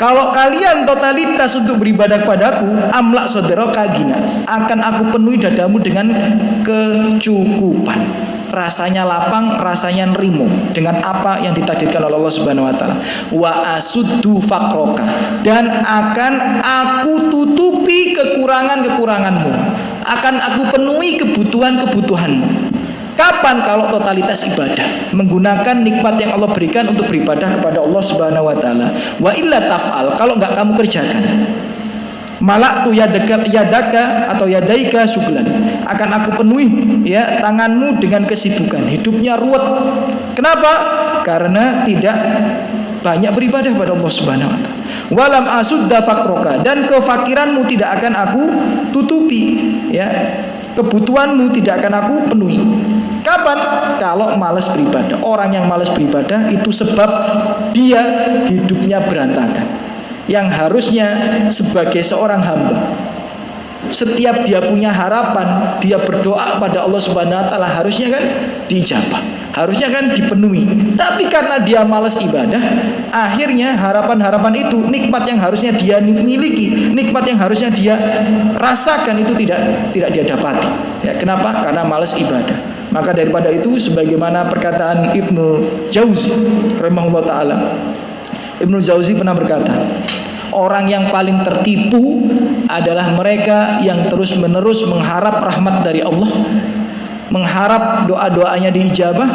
Kalau kalian totalitas untuk beribadah kepadaku, amlak sadraka gina, akan aku penuhi dadamu dengan kecukupan. Rasanya lapang, rasanya nerimo dengan apa yang ditakdirkan oleh Allah Subhanahu wa taala. Wa asuddu faqroka, dan akan aku tutupi kekurangan-kekuranganmu. Akan aku penuhi kebutuhan-kebutuhanmu. Kapan? Kalau totalitas ibadah, menggunakan nikmat yang Allah berikan untuk beribadah kepada Allah Subhanahu wa taala. Wa illa taf'al, kalau enggak kamu kerjakan. Malaktu yadaka atau yadaika suglan, akan aku penuhi ya tanganmu dengan kesibukan, hidupnya ruwet. Kenapa? Karena tidak banyak beribadah pada Allah Subhanahu wa taala. Walam asudda faqroka, dan kefakiranmu tidak akan aku tutupi, ya. Kebutuhanmu tidak akan aku penuhi. Kapan? Kalau malas beribadah. Orang yang malas beribadah itu sebab dia hidupnya berantakan. Yang harusnya sebagai seorang hamba, setiap dia punya harapan, dia berdoa pada Allah Subhanahu wa taala, harusnya kan diijabah, harusnya kan dipenuhi. Tapi karena dia malas ibadah, akhirnya harapan-harapan itu, nikmat yang harusnya dia miliki, nikmat yang harusnya dia rasakan, itu tidak dia dapati. Ya, kenapa? Karena malas ibadah. Maka daripada itu, sebagaimana perkataan Ibnu Jauzi rahimahullah taala, Ibnu Jauzi pernah berkata, orang yang paling tertipu adalah mereka yang terus-menerus mengharap rahmat dari Allah, mengharap doa-doanya diijabah,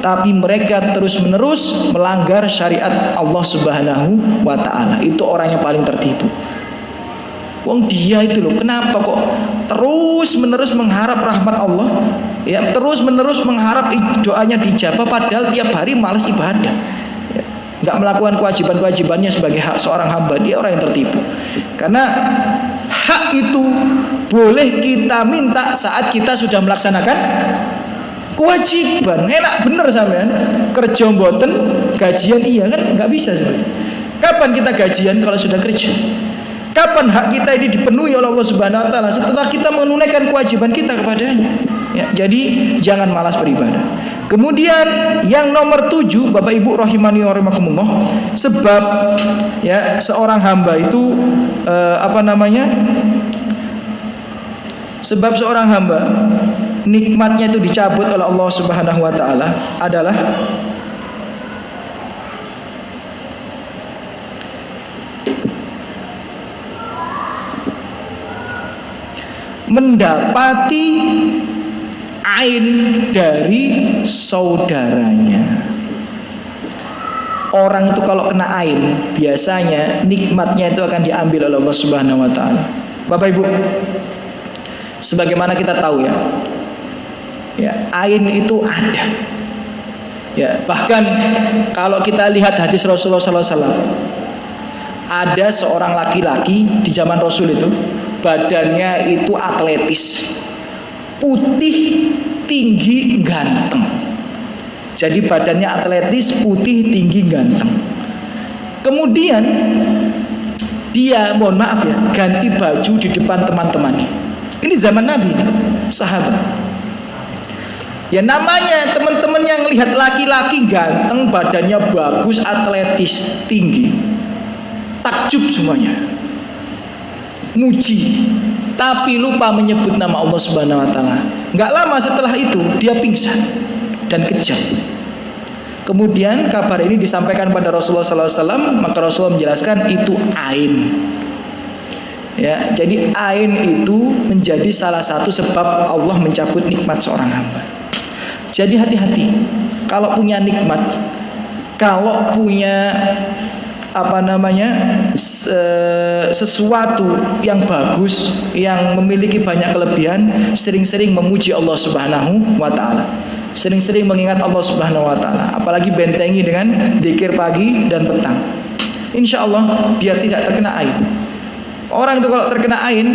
tapi mereka terus-menerus melanggar syariat Allah Subhanahu wa taala. Itu orang yang paling tertipu. Wong dia itu loh, kenapa kok terus-menerus mengharap rahmat Allah, ya, terus-menerus mengharap doanya diijabah, padahal tiap hari malas ibadah, ya, nggak melakukan kewajiban-kewajibannya sebagai seorang hamba. Dia orang yang tertipu. Karena hak itu boleh kita minta saat kita sudah melaksanakan kewajiban. Enak bener sampean kerja mboten, gajian iya kan, nggak bisa sebenarnya. Kapan kita gajian kalau sudah kerja? Kapan hak kita ini dipenuhi oleh Allah Subhanahu wa taala? Setelah kita menunaikan kewajiban kita kepadanya. Ya, jadi jangan malas beribadah. Kemudian yang nomor 7, Bapak Ibu rahimani wa rahimakumullah, sebab ya seorang hamba itu sebab seorang hamba nikmatnya itu dicabut oleh Allah Subhanahu wa taala adalah mendapati ain dari saudaranya. Orang itu kalau kena ain, biasanya nikmatnya itu akan diambil oleh Allah Subhanahu wa taala. Bapak Ibu, sebagaimana kita tahu ya, ain itu ada. Ya, bahkan kalau kita lihat hadis Rasulullah SAW, ada seorang laki-laki di zaman Rasul itu, badannya itu atletis, putih, tinggi, ganteng. Jadi badannya atletis, putih, tinggi, ganteng. Kemudian dia, mohon maaf ya, ganti baju di depan teman-temannya. Ini zaman Nabi nih, sahabat. Ya namanya teman-teman yang lihat laki-laki ganteng, badannya bagus, atletis, tinggi, takjub semuanya, muji, tapi lupa menyebut nama Allah Subhanahu wa taala. Enggak lama setelah itu dia pingsan dan kejang. Kemudian kabar ini disampaikan pada Rasulullah SAW, maka Rasulullah menjelaskan itu ain. Ya, jadi ain itu menjadi salah satu sebab Allah mencabut nikmat seorang hamba. Jadi hati-hati kalau punya nikmat, kalau punya sesuatu yang bagus, yang memiliki banyak kelebihan, sering-sering memuji Allah Subhanahu wa taala, sering-sering mengingat Allah Subhanahu wa taala, apalagi bentengi dengan zikir pagi dan petang. Insya Allah biar tidak terkena ain. Orang itu kalau terkena ain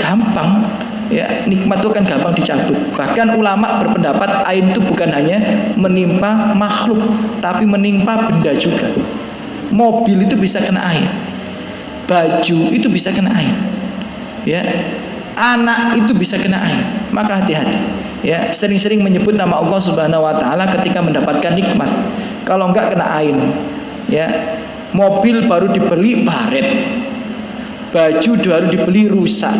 gampang, ya, nikmat itu kan gampang dicabut. Bahkan ulama berpendapat ain itu bukan hanya menimpa makhluk, tapi menimpa benda juga. Mobil itu bisa kena air, baju itu bisa kena air, ya, anak itu bisa kena air. Maka hati-hati. ya sering-sering menyebut nama Allah Subhanahu wa taala ketika mendapatkan nikmat. Kalau enggak kena ain. Ya. Mobil baru dibeli baret. Baju baru dibeli rusak.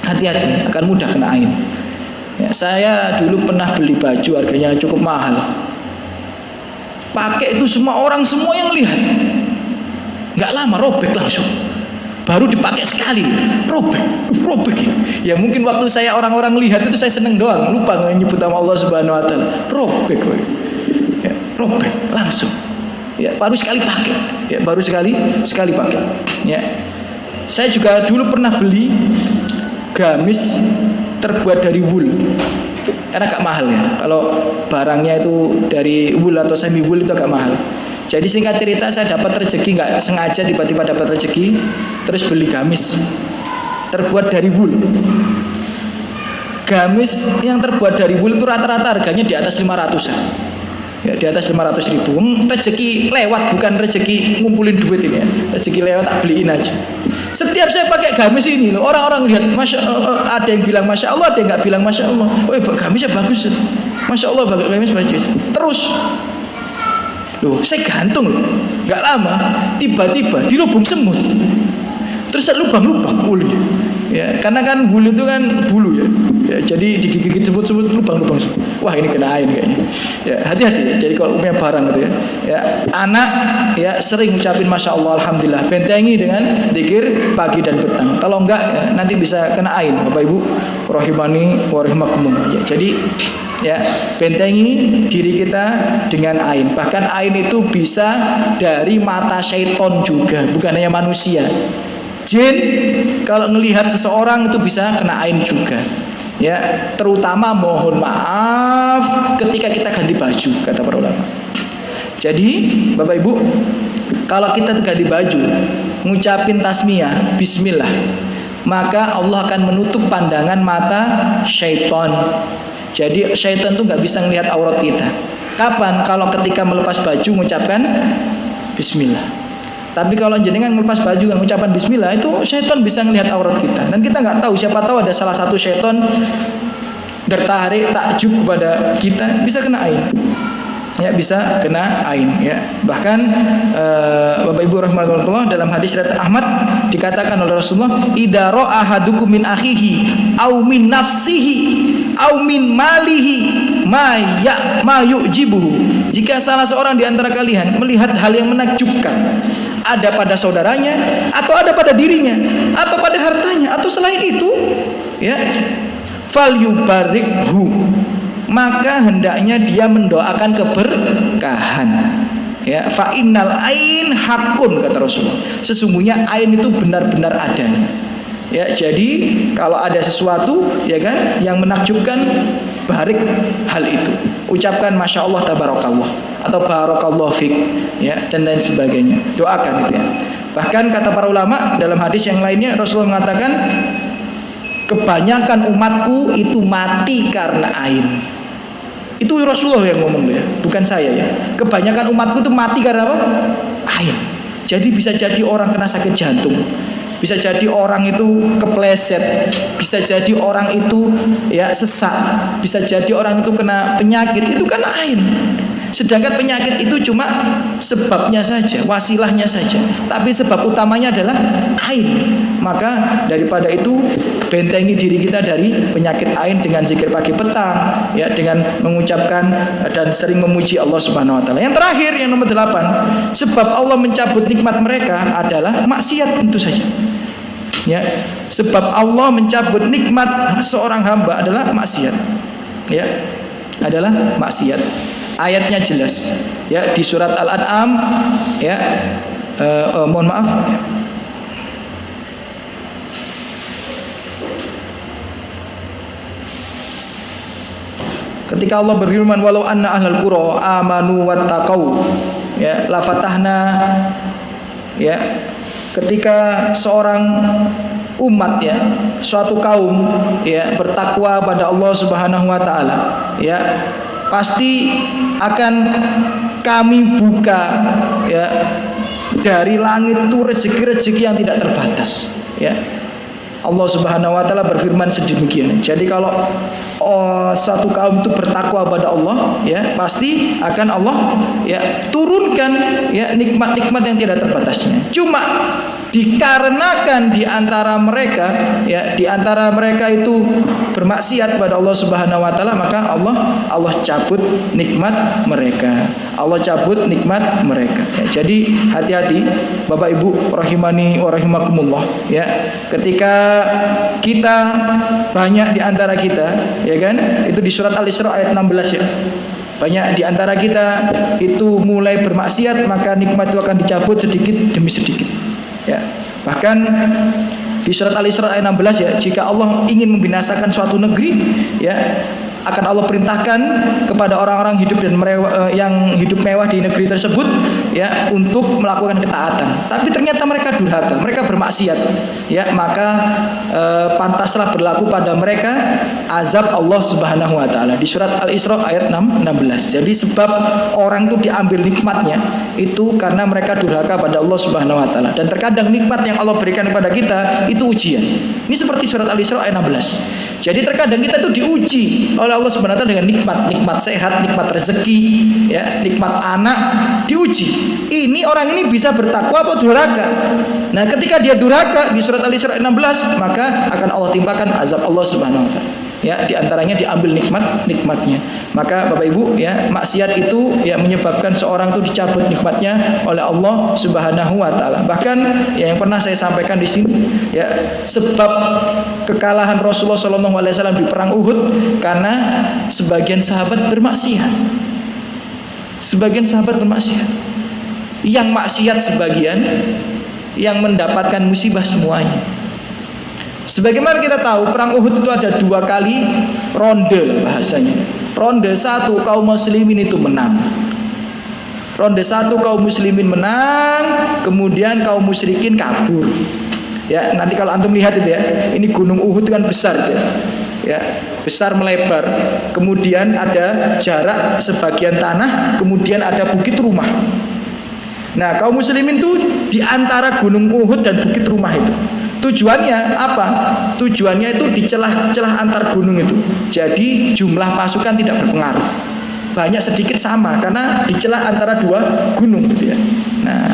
Hati-hati, akan mudah kena ain. Ya, saya dulu pernah beli baju harganya cukup mahal. Pakai itu semua orang semua yang lihat. Nggak lama robek langsung. Baru dipakai sekali, robek. Ya mungkin waktu saya orang-orang lihat itu saya seneng doang, lupa nyebut nama Allah Subhanahu wa taala. Robek, ya, robek langsung. Ya, baru sekali pakai. Ya, baru sekali pakai. Ya. Saya juga dulu pernah beli gamis terbuat dari wool. Karena agak mahal ya. Kalau barangnya itu dari wool atau semi wool itu agak mahal. Jadi singkat cerita saya dapat rezeki, nggak sengaja tiba-tiba dapat rezeki, terus beli gamis terbuat dari wool. Gamis yang terbuat dari wool itu rata-rata harganya di atas 500-an. Ya, di atas 500.000. Rezeki lewat, bukan rezeki ngumpulin duit ini ya. Rezeki lewat tak beliin aja. Setiap saya pakai gamis ini loh, orang-orang lihat, ada yang bilang masya Allah, ada yang nggak bilang masya Allah. Oh, gamisnya bagus, masya Allah, gamis bagus. Terus, loh, saya gantung loh, nggak lama, tiba-tiba di lubang semut. Terus lubang-lubang bulu, ya, karena kan bulu itu kan bulu ya. Ya, jadi digigit semut-semut lubang-lubang. Wah, ini kena ain kayaknya. Ya, hati-hati. Jadi kalau punya barang gitu ya. Ya, anak ya sering ucapin masya Allah, alhamdulillah. Bentengi dengan zikir pagi dan petang. Kalau enggak ya, nanti bisa kena ain. Bapak Ibu rahimani wa rahimakumullah. Ya, jadi ya bentengi diri kita dengan ain. Bahkan ain itu bisa dari mata syaiton juga, bukan hanya manusia. Jin kalau melihat seseorang itu bisa kena ain juga. Ya, terutama mohon maaf ketika kita ganti baju, kata para ulama. Jadi Bapak Ibu, kalau kita ganti baju ngucapin tasmiyah bismillah, maka Allah akan menutup pandangan mata syaitan. Jadi syaitan tuh nggak bisa melihat aurat kita. Kapan? Kalau ketika melepas baju mengucapkan bismillah. Tapi kalau jenengan melepas baju dan mengucapkan bismillah, itu syaitan bisa melihat aurat kita. Dan kita nggak tahu, siapa tahu ada salah satu syaitan tertarik takjub kepada kita, bisa kena ain. Ya, bisa kena ain ya. Bahkan Bapak Ibu rahimahullah, dalam hadis riwayat Ahmad dikatakan oleh Rasulullah, idza ra'a ahadukum min akhihi aw min nafsihi aw min malihi ma yu'jibuhu. Jika salah seorang di antara kalian melihat hal yang menakjubkan, ada pada saudaranya, atau ada pada dirinya, atau pada hartanya, atau selain itu, ya, falyubarikhu, maka hendaknya dia mendoakan keberkahan. Ya, fa innal ain hakun, kata Rasulullah. Sesungguhnya ain itu benar-benar adanya. Ya, jadi kalau ada sesuatu ya kan yang menakjubkan, barik hal itu. Ucapkan masya Allah tabarakallah atau barakallahu fik, ya, dan lain sebagainya. Doakan itu ya. Bahkan kata para ulama dalam hadis yang lainnya, Rasulullah mengatakan kebanyakan umatku itu mati karena ain. Itu Rasulullah yang ngomong ya, bukan saya ya. Kebanyakan umatku itu mati karena apa? Ain. Jadi bisa jadi orang kena sakit jantung, bisa jadi orang itu kepleset, bisa jadi orang itu ya sesak, bisa jadi orang itu kena penyakit, itu kan ain. Sedangkan penyakit itu cuma sebabnya saja, wasilahnya saja, tapi sebab utamanya adalah ain. Maka daripada itu bentengi diri kita dari penyakit ain dengan zikir pagi petang, ya, dengan mengucapkan dan sering memuji Allah Subhanahu wa taala. Yang terakhir, yang nomor 8, sebab Allah mencabut nikmat mereka adalah maksiat, tentu saja. Ya, sebab Allah mencabut nikmat seorang hamba adalah maksiat. Ya, adalah maksiat. Ayatnya jelas. Ya, di surat Al-An'am, ya. Mohon maaf. Ya. Ketika Allah berfirman, walau anna ahlal qura amanu wattaqau, ya, la fatahna, ya, ketika seorang umat, ya, suatu kaum, ya, bertakwa pada Allah Subhanahu wa taala, ya, pasti akan kami buka, ya, dari langit itu rezeki-rezeki yang tidak terbatas, ya. Allah Subhanahu wa taala berfirman sedemikian. Jadi kalau suatu kaum itu bertakwa pada Allah, ya, pasti akan Allah ya turunkan ya nikmat-nikmat yang tidak terbatasnya. Cuma dikarenakan di antara mereka itu bermaksiat pada Allah Subhanahu wa taala, maka Allah cabut nikmat mereka. Allah cabut nikmat mereka. Ya, jadi hati-hati Bapak Ibu rahimani wa rahimakumullah, ya. Ketika kita banyak di antara kita, ya kan? Itu di surat Al-Isra ayat 16 ya. Banyak di antara kita itu mulai bermaksiat, maka nikmat itu akan dicabut sedikit demi sedikit. Ya. Bahkan di surat Al-Isra ayat 16 ya, jika Allah ingin membinasakan suatu negeri, ya, akan Allah perintahkan kepada orang-orang hidup dan yang hidup mewah di negeri tersebut, ya, untuk melakukan ketaatan. Tapi ternyata mereka durhaka, mereka bermaksiat, ya, maka pantaslah berlaku pada mereka azab Allah Subhanahu wa taala di surat Al-Isra ayat 16. Jadi sebab orang itu diambil nikmatnya itu karena mereka durhaka pada Allah Subhanahu wa taala. Dan terkadang nikmat yang Allah berikan kepada kita itu ujian. Ini seperti surat Al-Isra ayat 16. Jadi terkadang kita itu diuji oleh Allah Subhanahu wa taala dengan nikmat sehat, nikmat rezeki, ya, nikmat anak, diuji. Ini orang ini bisa bertakwa atau durhaka. Nah, ketika dia durhaka di surat Al-Isra 16, maka akan Allah timpakan azab Allah Subhanahu wa taala. Ya, di antaranya diambil nikmatnya. Maka Bapak Ibu, ya, maksiat itu ya menyebabkan seorang itu dicabut nikmatnya oleh Allah Subhanahu wa taala. Bahkan ya, yang pernah saya sampaikan di sini, ya, sebab kekalahan Rasulullah SAW di perang Uhud karena sebagian sahabat bermaksiat. Sebagian sahabat bermaksiat. Yang maksiat sebagian, yang mendapatkan musibah semuanya. Sebagaimana kita tahu, perang Uhud itu ada 2 kali ronde bahasanya. Ronde 1 kaum muslimin itu menang. Ronde 1 kaum muslimin menang, kemudian kaum musyrikin kabur. Ya, nanti kalau antum lihat itu ya, ini gunung Uhud itu kan besar itu ya. Ya, besar melebar. Kemudian ada jarak sebagian tanah, kemudian ada bukit rumah. Nah, kaum muslimin itu di antara gunung Uhud dan bukit rumah itu. Tujuannya apa? Tujuannya itu di celah-celah antar gunung itu. Jadi jumlah pasukan tidak berpengaruh. Banyak sedikit sama karena di celah antara 2 gunung gitu ya. Nah,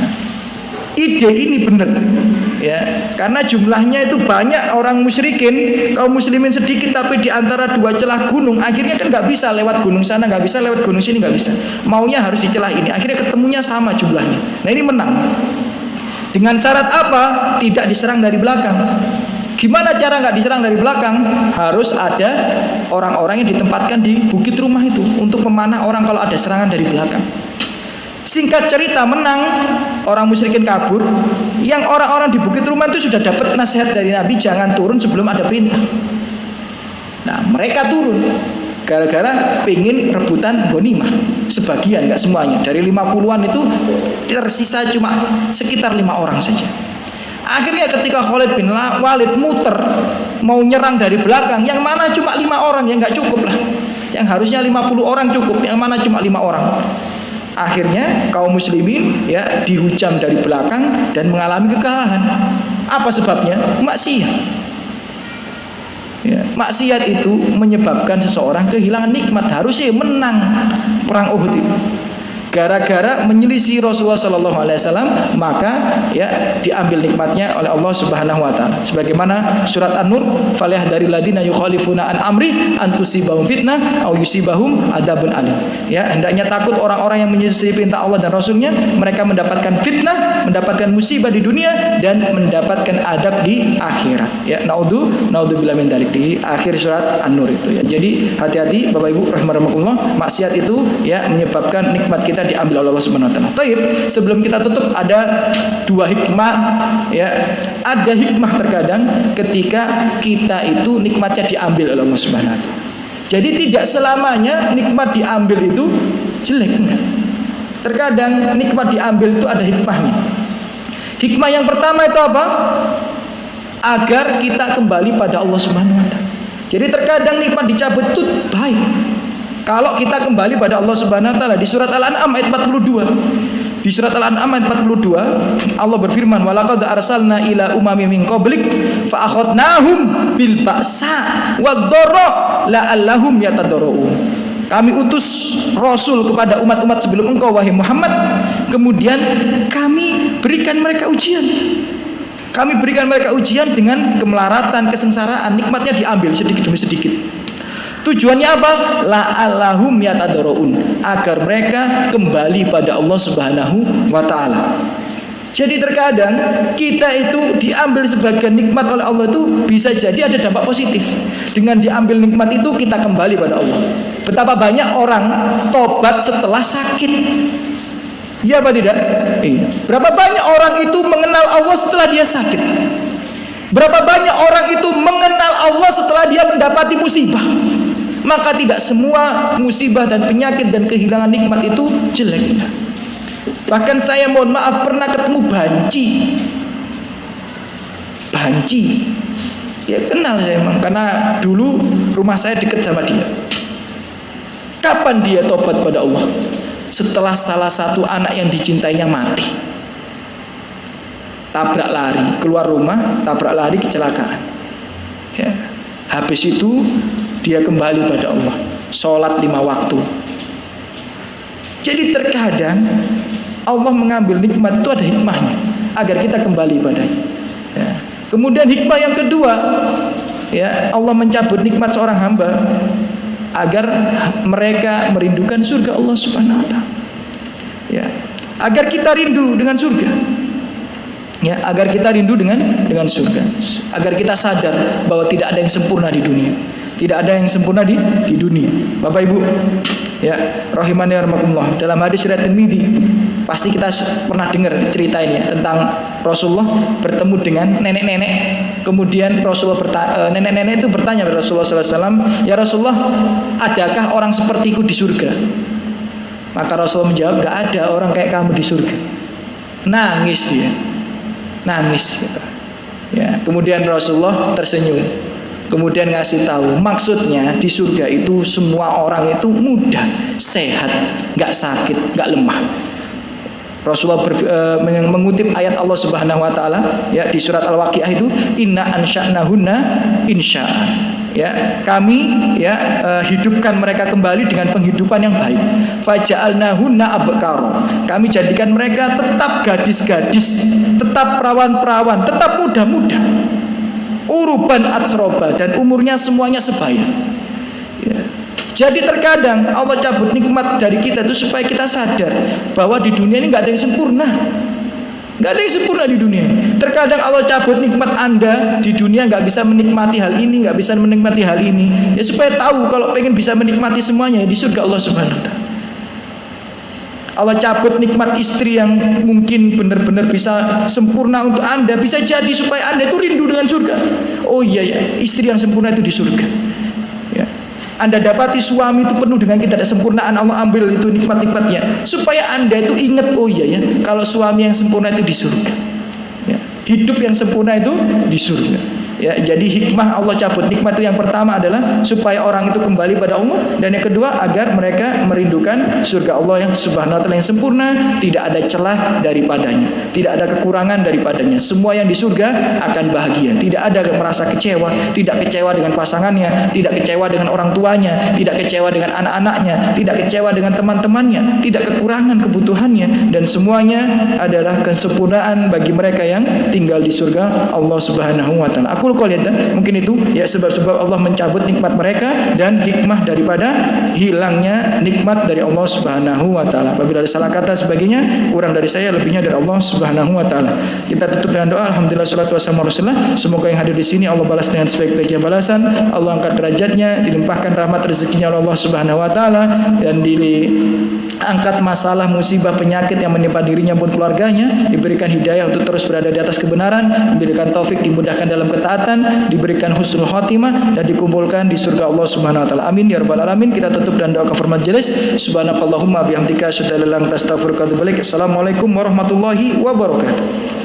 ide ini benar, ya, karena jumlahnya itu banyak orang musyrikin, kaum muslimin sedikit, tapi di antara 2 celah gunung, akhirnya kan nggak bisa lewat gunung sana, nggak bisa lewat gunung sini, nggak bisa. Maunya harus di celah ini. Akhirnya ketemunya sama jumlahnya. Nah, ini menang. Dengan syarat apa? Tidak diserang dari belakang. Gimana cara nggak diserang dari belakang? Harus ada orang-orang yang ditempatkan di bukit rumah itu untuk memanah orang kalau ada serangan dari belakang. Singkat cerita, menang, orang musyrikin kabur. Yang orang-orang di bukit rumah itu sudah dapat nasihat dari Nabi, jangan turun sebelum ada perintah. Nah, mereka turun gara-gara pengen rebutan ghanimah. Sebagian, nggak semuanya. Dari 50-an itu tersisa cuma sekitar 5 orang saja. Akhirnya ketika Khalid bin Walid muter mau nyerang dari belakang, yang mana cuma 5 orang, ya nggak cukup lah. Yang harusnya 50 orang cukup, yang mana cuma 5 orang. Akhirnya kaum muslimin ya dihujam dari belakang dan mengalami kekalahan. Apa sebabnya? Maksiat. Ya, maksiat itu menyebabkan seseorang kehilangan nikmat. Harusnya menang perang Uhud itu. Gara-gara menyelisih Rasulullah SAW, maka ya diambil nikmatnya oleh Allah Subhanahu wa taala. Sebagaimana surat An-Nur, falyahdharil ladzina yukhalifuna an amri an tusibahum fitnah aw yusibahum adzabun alim. Ya, hendaknya takut orang-orang yang menyelisih perintah Allah dan Rasulnya, mereka mendapatkan fitnah, mendapatkan musibah di dunia dan mendapatkan adab di akhirat. Ya, naudzubillah min dzalik, di akhir surat An-Nur itu ya. Jadi hati-hati Bapak Ibu rahimakumullah, maksiat itu ya menyebabkan nikmat kita diambil oleh Allah Subhanahu wa taala. Baik, sebelum kita tutup ada 2 hikmah ya. Ada hikmah terkadang ketika kita itu nikmatnya diambil oleh Allah Subhanahu wa taala. Jadi tidak selamanya nikmat diambil itu jelek, enggak. Terkadang nikmat diambil itu ada hikmahnya. Hikmah yang pertama itu apa? Agar kita kembali pada Allah Subhanahu wa taala. Jadi terkadang nikmat dicabut itu baik kalau kita kembali pada Allah Subhanahu wa taala. Di surat Al-An'am ayat 42. Di surat Al-An'am ayat 42 Allah berfirman, walaqad arsalna ila umamin min qablik fa akhadnahum bil ba'sa wadh-dharra la'allahum yatadarrun. Kami utus rasul kepada umat-umat sebelum engkau wahai Muhammad, kemudian kami berikan mereka ujian. Kami berikan mereka ujian dengan kemelaratan, kesengsaraan, nikmatnya diambil sedikit demi sedikit. Tujuannya apa? La'allahum yatadarrun, agar mereka kembali pada Allah Subhanahu wa taala. Jadi terkadang kita itu diambil sebagian nikmat oleh Allah itu bisa jadi ada dampak positif. Dengan diambil nikmat itu kita kembali pada Allah. Betapa banyak orang tobat setelah sakit. Iya apa tidak? Iya. Berapa banyak orang itu mengenal Allah setelah dia sakit? Berapa banyak orang itu mengenal Allah setelah dia mendapati musibah? Maka tidak semua musibah dan penyakit dan kehilangan nikmat itu jelek. Bahkan saya mohon maaf pernah ketemu banci. Ya kenal saya emang, karena dulu rumah saya dekat sama dia. Kapan dia tobat pada Allah? Setelah salah satu anak yang dicintainya mati. Tabrak lari, keluar rumah, tabrak lari, kecelakaan. Ya. Habis itu dia kembali pada Allah, sholat 5 waktu. Jadi terkadang Allah mengambil nikmat itu ada hikmahnya, agar kita kembali padanya. Ya. Kemudian hikmah yang kedua, ya, Allah mencabut nikmat seorang hamba agar mereka merindukan surga Allah Subhanahu wa taala. Ya, agar kita rindu dengan surga. Ya, agar kita rindu dengan surga. Agar kita sadar bahwa tidak ada yang sempurna di dunia. Tidak ada yang sempurna di dunia. Bapak Ibu, ya, rahimani rahimakumullah. Dalam hadis riwayat Tirmidzi, pasti kita pernah dengar cerita ini ya, tentang Rasulullah bertemu dengan nenek-nenek. Kemudian Rasulullah nenek-nenek itu bertanya kepada Rasulullah SAW, ya Rasulullah, adakah orang sepertiku di surga? Maka Rasulullah menjawab, gak ada orang kayak kamu di surga. Nangis dia, nangis. Gitu. Ya, kemudian Rasulullah tersenyum. Kemudian ngasih tahu, maksudnya di surga itu semua orang itu muda, sehat, gak sakit, gak lemah. Rasulullah mengutip ayat Allah Subhanahu wa taala ya di surat Al-Waqiah itu, inna ansha'nahunna insya'a. Ya, kami ya hidupkan mereka kembali dengan penghidupan yang baik. Faja'alnahunna abkara. Kami jadikan mereka tetap gadis-gadis, tetap perawan-perawan, tetap muda-muda. Uruban atsroba, dan umurnya semuanya sebaya. Ya. Jadi terkadang Allah cabut nikmat dari kita itu supaya kita sadar bahwa di dunia ini nggak ada yang sempurna, nggak ada yang sempurna di dunia. Terkadang Allah cabut nikmat Anda di dunia, nggak bisa menikmati hal ini, nggak bisa menikmati hal ini. Ya supaya tahu kalau pengen bisa menikmati semuanya di surga Allah Subhanahu wa taala. Allah cabut nikmat istri yang mungkin benar-benar bisa sempurna untuk Anda, bisa jadi supaya Anda itu rindu dengan surga. Oh iya ya, istri yang sempurna itu di surga. Ya. Anda dapati suami itu penuh dengan ketidaksempurnaan, Allah ambil itu nikmat-nikmatnya supaya Anda itu ingat, oh iya ya, kalau suami yang sempurna itu di surga. Ya. Hidup yang sempurna itu di surga. Ya, jadi hikmah Allah cabut nikmat itu yang pertama adalah supaya orang itu kembali pada Allah, dan yang kedua agar mereka merindukan surga Allah yang Subhanahu wa taala yang sempurna, tidak ada celah daripadanya, tidak ada kekurangan daripadanya. Semua yang di surga akan bahagia, tidak ada merasa kecewa, tidak kecewa dengan pasangannya, tidak kecewa dengan orang tuanya, tidak kecewa dengan anak-anaknya, tidak kecewa dengan teman-temannya, tidak kekurangan kebutuhannya, dan semuanya adalah kesempurnaan bagi mereka yang tinggal di surga Allah Subhanahu wa taala. Mungkin itu ya sebab-sebab Allah mencabut nikmat mereka dan hikmah daripada hilangnya nikmat dari Allah Subhanahu wa taala. Apabila ada salah kata sebagainya, kurang dari saya, lebihnya dari Allah Subhanahu wa taala. Kita tutup dengan doa. Alhamdulillah salatu wassalamu Rasulullah. Semoga yang hadir di sini Allah balas dengan sebaik-baiknya balasan. Allah angkat derajatnya, dilimpahkan rahmat rezekinya oleh Allah Subhanahu wa taala, dan diangkat masalah musibah penyakit yang menimpa dirinya pun keluarganya, diberikan hidayah untuk terus berada di atas kebenaran, diberikan taufik, dimudahkan dalam ketaatan, diberikan husnul khotimah, dan dikumpulkan di surga Allah Subhanahu wa taala. Amin ya rabbal alamin. Kita tutup dan doa kafar majelis. Subhanakallahumma bihamdika asyhadu an la ilaha illa anta astaghfiruka wa atubu ilaik. Assalamualaikum warahmatullahi wabarakatuh.